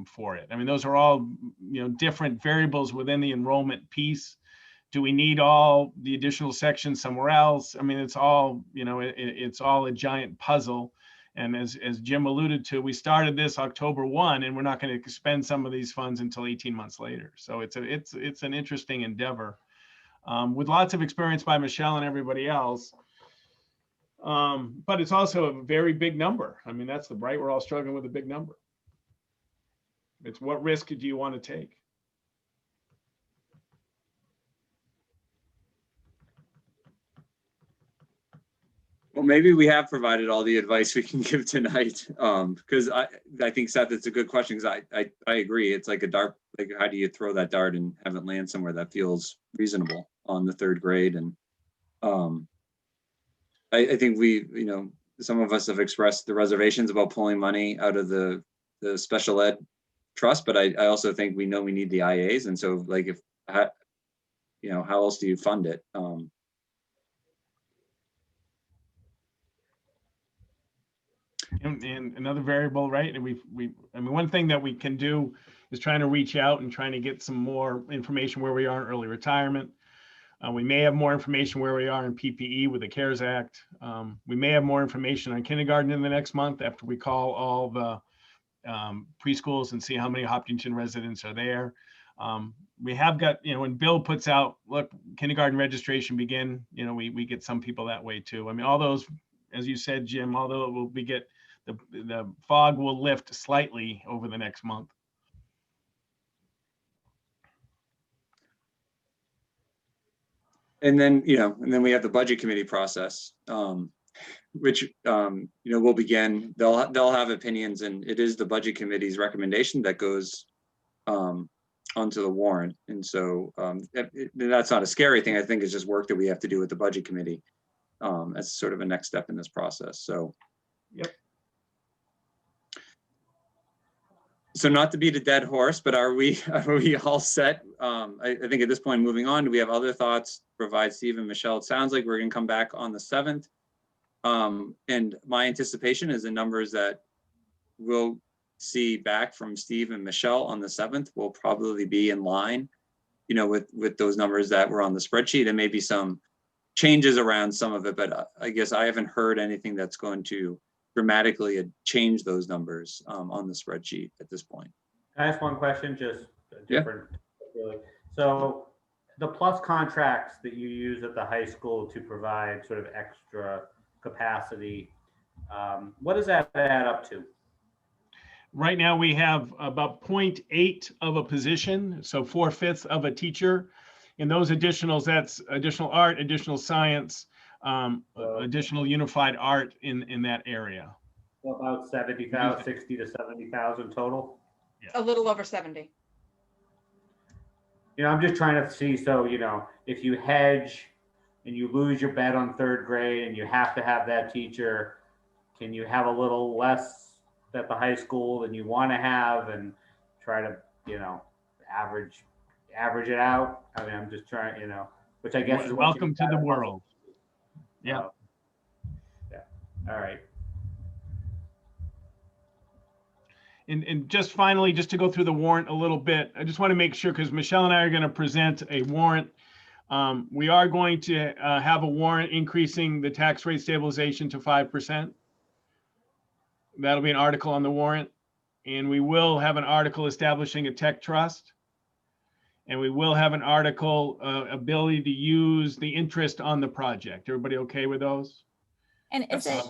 for it. I mean, those are all, you know, different variables within the enrollment piece. Do we need all the additional sections somewhere else? I mean, it's all, you know, it's all a giant puzzle. And as Jim alluded to, we started this October 1, and we're not going to spend some of these funds until 18 months later. So it's an interesting endeavor with lots of experience by Michelle and everybody else. But it's also a very big number. I mean, that's we're all struggling with a big number. It's what risk do you want to take? well, maybe we have provided all the advice we can give tonight. Because I think, Seth, it's a good question, because I agree. It's like a dart, like how do you throw that dart and have it land somewhere that feels reasonable on the third grade? And I think you know, some of us have expressed the reservations about pulling money out of the special ed trust, but I also think we know we need the IAs. And so, like, you know, how else do you fund it? And another variable, right? And I mean, one thing that we can do is trying to reach out and trying to get some more information where we are in early retirement. We may have more information where we are in PPE with the CARES Act. We may have more information on kindergarten in the next month after we call all the preschools and see how many Hopkinton residents are there. We have got, when Bill puts out, look, kindergarten registration begin, we get some people that way too. I mean, all those, as you said, Jim, although it will the fog will lift slightly over the next month. And then, we have the budget committee process, which, will begin. They'll have opinions, and it is the budget committee's recommendation that goes onto the warrant. And so that's not a scary thing. I think it's just work that we have to do with the budget committee as sort of a next step in this process. So, yep. So not to beat a dead horse, but are we all set? I think at this point, moving on, do we have other thoughts? Provide Steve and Michelle. It sounds like we're going to come back on the 7th. And my anticipation is the numbers that we'll see back from Steve and Michelle on the 7th will probably be in line, with those numbers that were on the spreadsheet, and maybe some changes around some of it. But I guess I haven't heard anything that's going to dramatically change those numbers on the spreadsheet at this point. Can I ask one question, just different? Really. So the plus contracts that you use at the high school to provide sort of extra capacity, what does that add up to? Right now we have about 0.8 of a position, so 4/5 of a teacher. And those additionals, that's additional art, additional science, additional unified art in that area. So about 70,000, 60 to 70,000 total. A little over 70. I'm just trying to see, so, if you hedge and you lose your bet on 3rd grade and you have to have that teacher, can you have a little less at the high school than you want to have and try to, average it out? I mean, I'm just trying, which I guess is welcome to the world. Yeah. Yeah. All right. And just finally, just to go through the warrant a little bit, I just want to make sure, because Michelle and I are going to present a warrant. We are going to have a warrant increasing the tax rate stabilization to 5%. That'll be an article on the warrant. And we will have an article establishing a tech trust. And we will have an article ability to use the interest on the project. Everybody okay with those? And is it?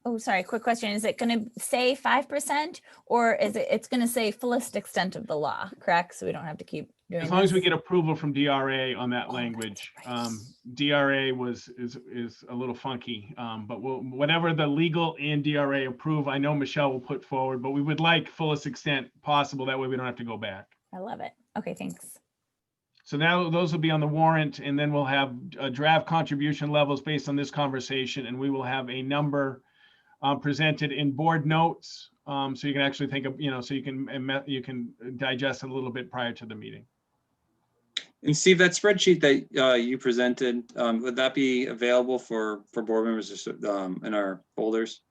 Oh, sorry. Quick question. Is it going to say 5%, or is it's going to say fullest extent of the law? Correct. So we don't have to keep doing. As long as we get approval from DRA on that language. Right. DRA is a little funky, but whatever the legal and DRA approve, I know Michelle will put forward. But we would like fullest extent possible. That way we don't have to go back. I love it. Okay, thanks. So now those will be on the warrant, and then we'll have draft contribution levels based on this conversation, and we will have a number presented in board notes, so you can actually think of, so you can digest it a little bit prior to the meeting. And Steve, that spreadsheet that you presented, would that be available for board members in our folders?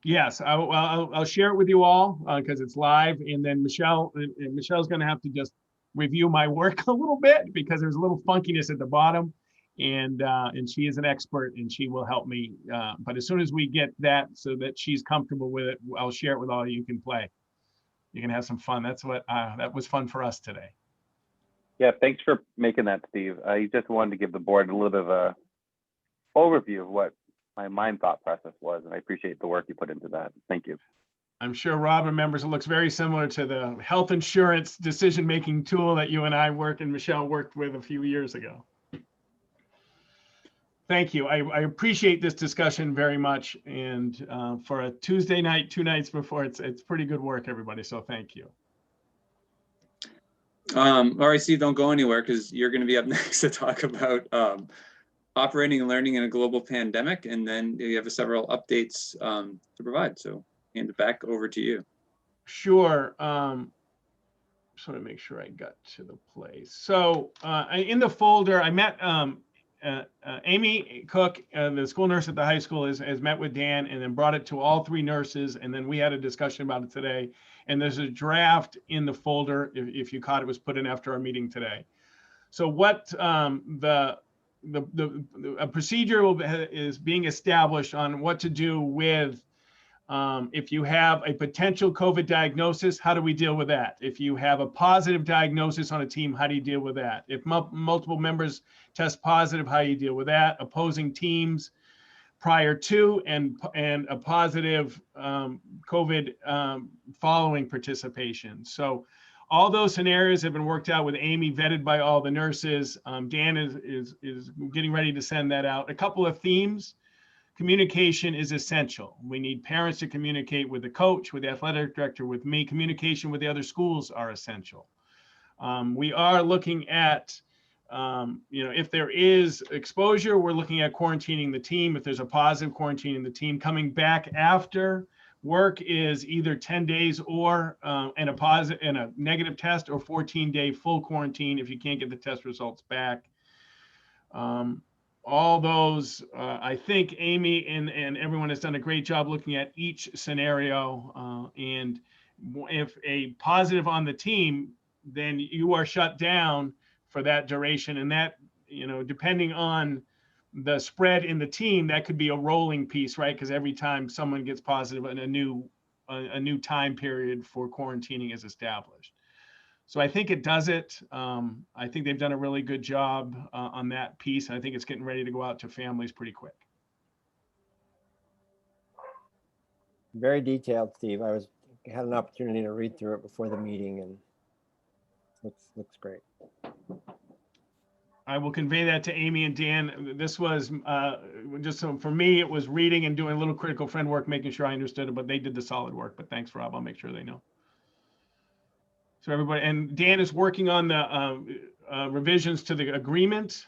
Yes, I'll share it with you all because it's live, and then Michelle's going to have to just review my work a little bit because there's a little funkiness at the bottom, and she is an expert and she will help me. But as soon as we get that so that she's comfortable with it, I'll share it with all you can play. You can have some fun. That's what that was fun for us today. Yeah, thanks for making that, Steve. I just wanted to give the board a little bit of a overview of what my mind thought process was, and I appreciate the work you put into that. Thank you. I'm sure Rob remembers it looks very similar to the health insurance decision-making tool that you and I worked and Michelle worked with a few years ago. Thank you. I appreciate this discussion very much. And for a Tuesday night, 2 nights before, it's pretty good work, everybody. So thank you. All right, Steve, don't go anywhere because you're going to be up next to talk about operating and learning in a global pandemic. And then you have several updates to provide. So hand it back over to you. Sure. Just want to make sure I got to the place. So in the folder, I met Amy Cook, the school nurse at the high school, has met with Dan and then brought it to all 3 nurses. And then we had a discussion about it today. And there's a draft in the folder, if you caught it, was put in after our meeting today. So what a procedure is being established on what to do with If you have a potential COVID diagnosis, how do we deal with that? If you have a positive diagnosis on a team, how do you deal with that? If multiple members test positive, how do you deal with that? Opposing teams prior to and a positive COVID following participation. So all those scenarios have been worked out with Amy, vetted by all the nurses. Dan is getting ready to send that out. A couple of themes. Communication is essential. We need parents to communicate with the coach, with the athletic director, with me. Communication with the other schools are essential. We are looking at, if there is exposure, we're looking at quarantining the team. If there's a positive, quarantining the team. Coming back after work is either 10 days or and a negative test, or 14-day full quarantine if you can't get the test results back. All those, I think Amy and everyone has done a great job looking at each scenario. And if a positive on the team, then you are shut down for that duration. And that, depending on the spread in the team, that could be a rolling piece, right? Because every time someone gets positive, a new time period for quarantining is established. So I think it does it. I think they've done a really good job on that piece. I think it's getting ready to go out to families pretty quick. Very detailed, Steve. I had an opportunity to read through it before the meeting, and looks great. I will convey that to Amy and Dan. This was just so for me, it was reading and doing a little critical friend work, making sure I understood it, but they did the solid work. But thanks, Rob. I'll make sure they know. So everybody, and Dan is working on the revisions to the agreement.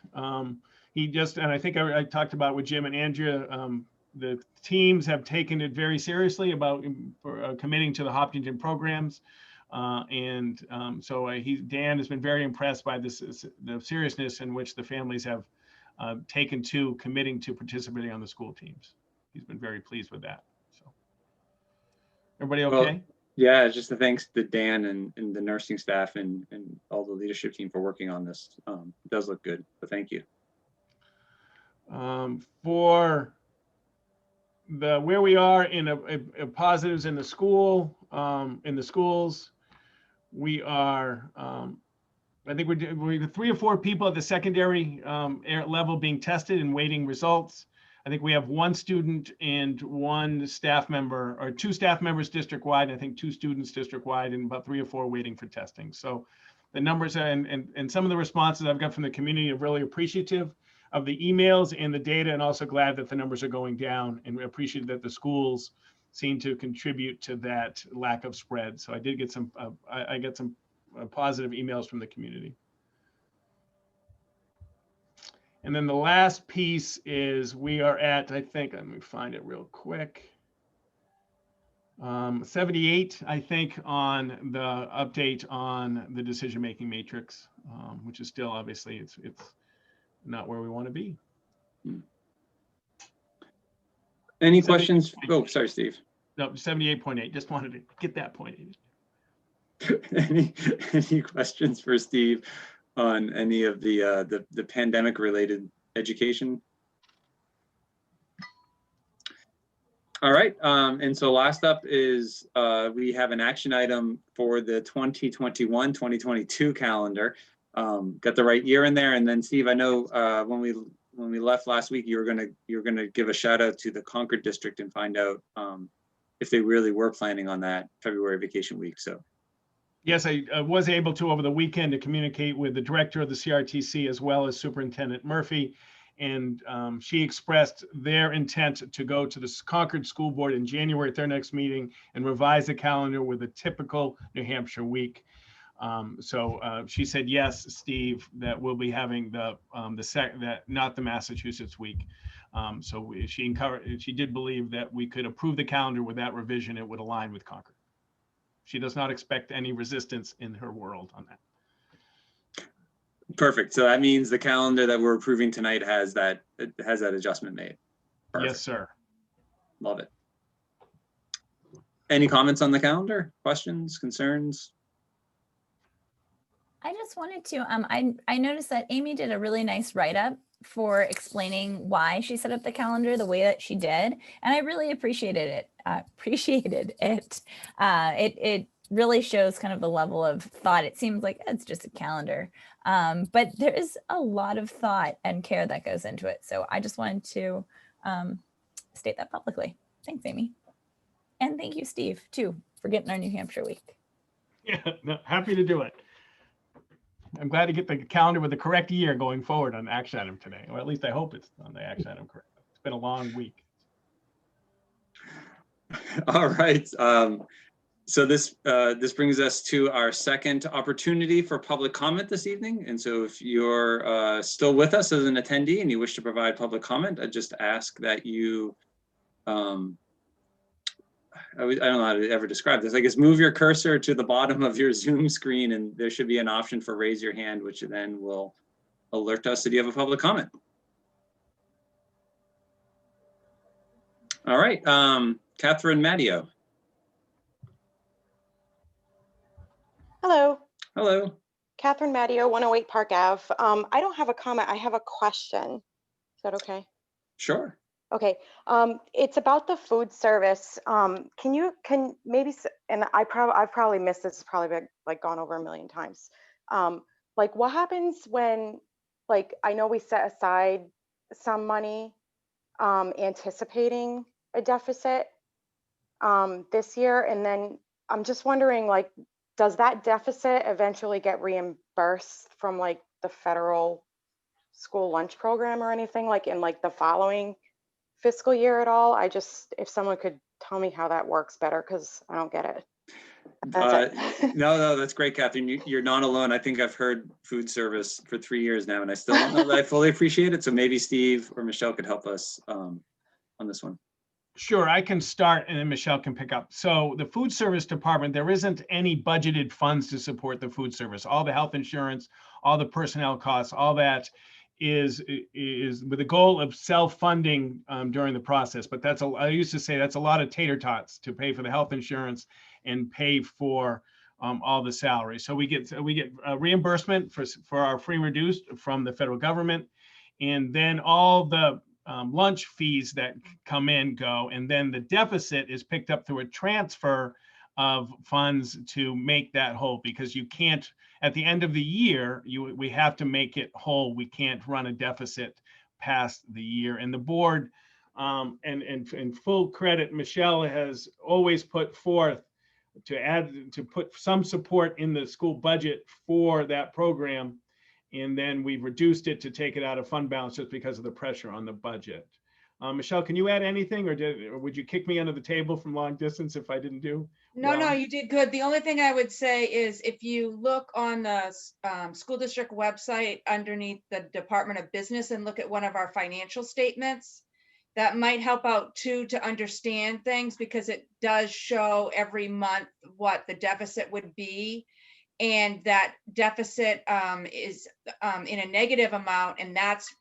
He just, and I think I talked about with Jim and Andrea, the teams have taken it very seriously about committing to the Hopkinton programs. Dan has been very impressed by the seriousness in which the families have taken to committing to participating on the school teams. He's been very pleased with that. So everybody okay? Well, yeah, just a thanks to Dan and the nursing staff and all the leadership team for working on this. It does look good, so thank you. For where we are in a positives in the school, in the schools, we are, I think we're 3 or 4 people at the secondary level being tested and waiting results. I think we have 1 student and 1 staff member, or 2 staff members district-wide, I think 2 students district-wide, and about 3 or 4 waiting for testing. So the numbers and some of the responses I've got from the community are really appreciative of the emails and the data, and also glad that the numbers are going down, and we appreciate that the schools seem to contribute to that lack of spread. So I did get some, I got some positive emails from the community. And then the last piece is we are at, I think, let me find it real quick. 78, I think, on the update on the decision-making matrix, which is still obviously it's not where we want to be. Any questions? Oh, sorry, Steve. No, 78.8. Just wanted to get that point. Any questions for Steve on any of the pandemic related education? All right, and so last up is we have an action item for the 2021-2022 calendar. Got the right year in there, and then Steve, I know when we left last week, you were gonna give a shout out to the Concord district and find out if they really were planning on that February vacation week. So. Yes, I was able to over the weekend to communicate with the director of the CRTC as well as Superintendent Murphy, and she expressed their intent to go to the Concord School Board in January at their next meeting and revise the calendar with a typical New Hampshire week. She said, yes, Steve, that we'll be having not the Massachusetts week. She did believe that we could approve the calendar with that revision. It would align with Concord. She does not expect any resistance in her world on that. Perfect. So that means the calendar that we're approving tonight has that adjustment made. Perfect. Yes, sir. Love it. Any comments on the calendar? Questions, concerns? I just wanted to, I noticed that Amy did a really nice write-up for explaining why she set up the calendar the way that she did. And I really appreciated it. appreciated it. It really shows kind of the level of thought. It seems like it's just a calendar, but there is a lot of thought and care that goes into it. So I just wanted to state that publicly. Thanks, Amy. And thank you, Steve, too, for getting our New Hampshire week. Yeah, no, happy to do it. I'm glad to get the calendar with the correct year going forward on the action item today, or at least I hope it's on the action item correct. It's been a long week. All right. So this brings us to our second opportunity for public comment this evening. And so if you're still with us as an attendee and you wish to provide public comment, I just ask that you, I don't know how to ever describe this. I guess move your cursor to the bottom of your Zoom screen and there should be an option for raise your hand, which then will alert us that you have a public comment. All right, Catherine Matteo. Hello. Hello. Catherine Matteo, 108 Park Ave. I don't have a comment, I have a question. Is that okay? Sure. Okay, it's about the food service. Can maybe, and I've probably missed this, it's probably been like gone over a million times. Like what happens when, like, I know we set aside some money anticipating a deficit this year, and then I'm just wondering, like, does that deficit eventually get reimbursed from like the federal school lunch program or anything, like in like the following fiscal year at all? I just, if someone could tell me how that works better, because I don't get it. That's it. No, that's great, Catherine. You're not alone. I think I've heard food service for 3 years now, and I still don't know that I fully appreciate it. So maybe Steve or Michelle could help us on this one. Sure, I can start and then Michelle can pick up. So the food service department, there isn't any budgeted funds to support the food service. All the health insurance, all the personnel costs, all that is with the goal of self-funding during the process. But I used to say that's a lot of tater tots to pay for the health insurance and pay for all the salaries. So we get reimbursement for our free reduced from the federal government, and then all the lunch fees that come in go, and then the deficit is picked up through a transfer of funds to make that whole, because you can't, at the end of the year, we have to make it whole. We can't run a deficit past the year. And the board, and full credit, Michelle has always put forth to put some support in the school budget for that program. And then we've reduced it to take it out of fund balance just because of the pressure on the budget. Michelle, can you add anything, or would you kick me under the table from long distance if I didn't do? No, no, you did good. The only thing I would say is if you look on the school district website underneath the Department of Business and look at one of our financial statements, that might help out too, to understand things, because it does show every month what the deficit would be. And that deficit is in a negative amount, and that's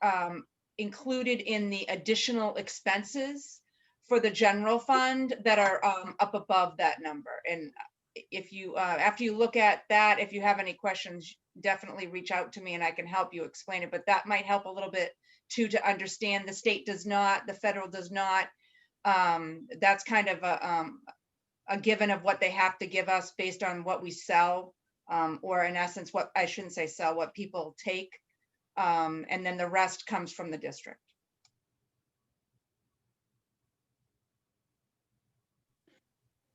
included in the additional expenses for the general fund that are up above that number. And if you, after you look at that, if you have any questions, definitely reach out to me and I can help you explain it. But that might help a little bit too, to understand the state does not, the federal does not. That's kind of a given of what they have to give us based on what we sell. Or in essence, what I shouldn't say sell, what people take, and then the rest comes from the district.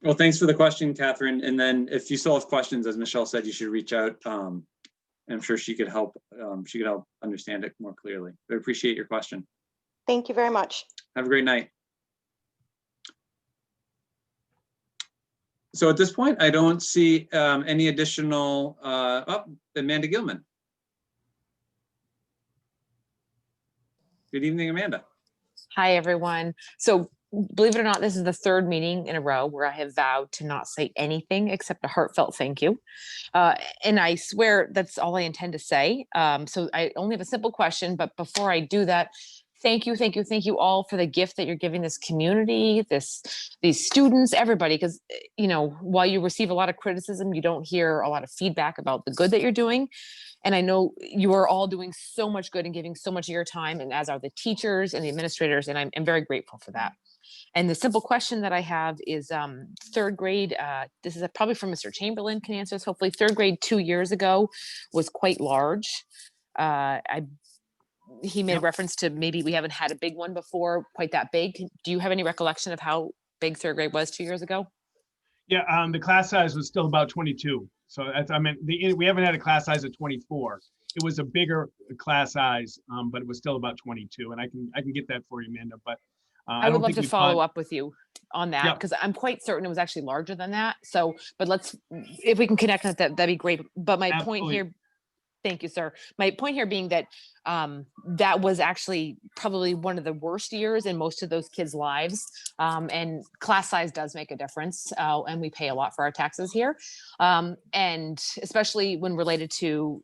Well, thanks for the question, Catherine. And then if you still have questions, as Michelle said, you should reach out. I'm sure she could help. She could help understand it more clearly. I appreciate your question. Thank you very much. Have a great night. So at this point, I don't see any additional, Amanda Gilman. Good evening, Amanda. Hi, everyone. So believe it or not, this is the third meeting in a row where I have vowed to not say anything except a heartfelt thank you. And I swear that's all I intend to say. So I only have a simple question, but before I do that, thank you all for the gift that you're giving this community, these students, everybody, because, you know, while you receive a lot of criticism, you don't hear a lot of feedback about the good that you're doing. And I know you are all doing so much good and giving so much of your time, and as are the teachers and the administrators, and I'm very grateful for that. And the simple question that I have is third grade, this is probably from Mr. Chamberlain can answer this. Hopefully third grade 2 years ago was quite large. He made reference to maybe we haven't had a big one before, quite that big. Do you have any recollection of how big third grade was 2 years ago? Yeah, the class size was still about 22. So that's, I mean, we haven't had a class size of 24. It was a bigger class size, but it was still about 22. And I can get that for you, Amanda. But I would don't love think to we follow up with you on that Yep. because I'm quite certain it was actually larger than that. So, but if we can connect on that, that'd be great. But my point Absolutely. here, thank you, sir. My point here being that that was actually probably one of the worst years in most of those kids' lives. And class size does make a difference. And we pay a lot for our taxes here. And especially when related to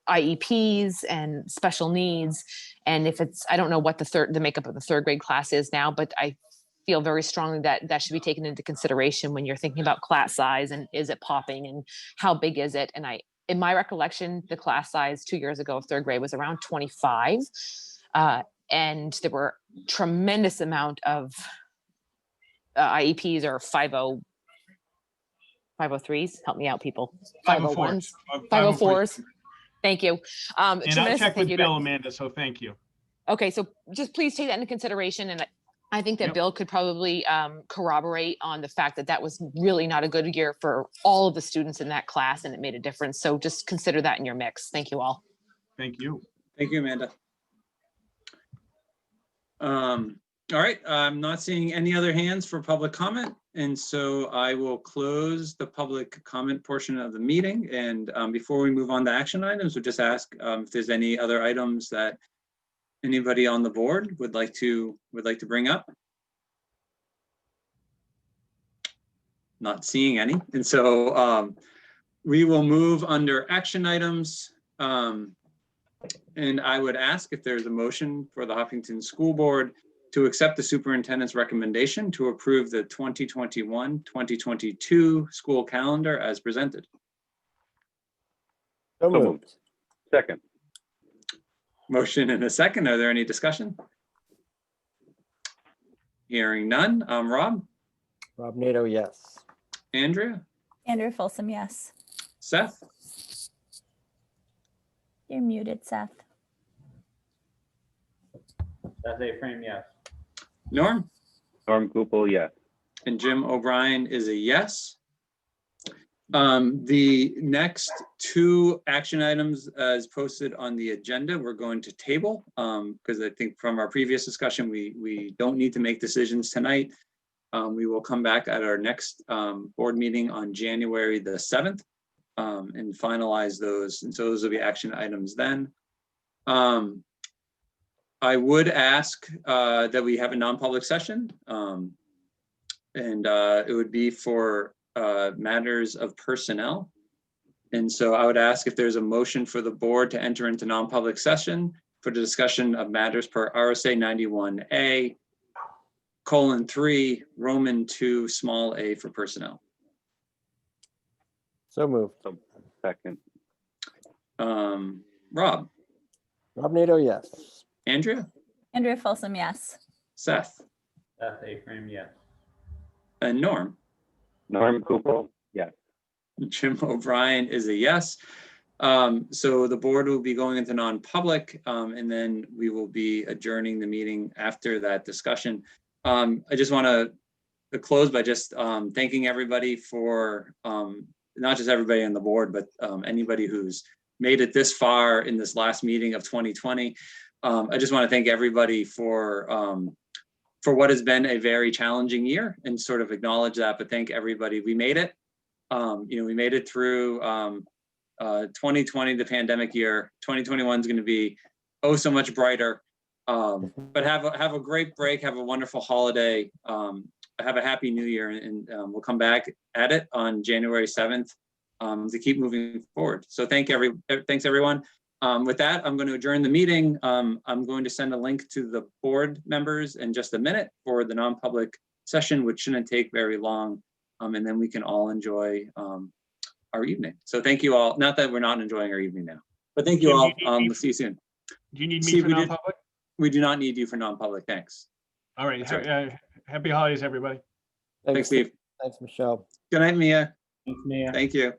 IEPs and special needs. And if it's, I don't know what the makeup of the third grade class is now, but I feel very strongly that that should be taken into consideration when you're thinking about class size and is it popping and how big is it? And in my recollection, the class size 2 years ago of third grade was around 25. And there were tremendous amount of IEPs or 503s. Help me out, people. 501s, 504s. Thank you. And I'll Tremendous check thank with you Bill, Amanda, so thank you. Okay, so just please take that into consideration. And I think that Yep. Bill could probably corroborate on the fact that that was really not a good year for all of the students in that class and it made a difference. So just consider that in your mix. Thank you all. Thank you. Thank you, Amanda. All right, I'm not seeing any other hands for public comment. And so I will close the public comment portion of the meeting. And before we move on to action items, we'll just ask if there's any other items that anybody on the board would like to bring up. Not seeing any. And so we will move under action items. And I would ask if there's a motion for the Hopkinton School Board to accept the superintendent's recommendation to approve the 2021-2022 school calendar as presented. So moved. Second. Motion and a second. Are there any discussion? Hearing none. Rob? Rob Nato, yes. Andrea? Andrew Folsom, yes. Seth? You're muted, Seth. Seth A. Frame, yes. Norm? Norm Gupel, yes. And Jim O'Brien is a yes. The next two action items as posted on the agenda, we're going to table because I think from our previous discussion, we don't need to make decisions tonight. We will come back at our next board meeting on January the 7th and finalize those. And so those will be action items then. I would ask that we have a non-public session and it would be for matters of personnel. And so I would ask if there's a motion for the board to enter into non-public session for the discussion of matters per RSA 91A:3, Roman 2, small a for personnel. So moved. Second. Rob? Rob Nato, yes. Andrea? Andrew Folsom, yes. Seth? Seth A. Frame, yes. And Norm? Norm Gupel, yes. Jim O'Brien is a yes. So the board will be going into non-public and then we will be adjourning the meeting after that discussion. I just want to close by just thanking everybody for, not just everybody on the board, but anybody who's made it this far in this last meeting of 2020. I just want to thank everybody for what has been a very challenging year and sort of acknowledge that, but thank everybody. We made it. We made it through 2020, the pandemic year. 2021 is going to be so much brighter. But have a great break. Have a wonderful holiday. Have a happy new year, and we'll come back at it on January 7th to keep moving forward. So thanks everyone. With that, I'm going to adjourn the meeting. I'm going to send a link to the board members in just a minute for the non-public session, which shouldn't take very long. And then we can all enjoy our evening. So thank you all. Not that we're not enjoying our evening now, but thank you all. We'll see you soon. Do you need me for non-public? We do not need you for non-public. Thanks. All right. That's right. Happy holidays, everybody. Thanks, Steve. Thanks, Michelle. Good night, Mia. Thanks, Mia. Thank you.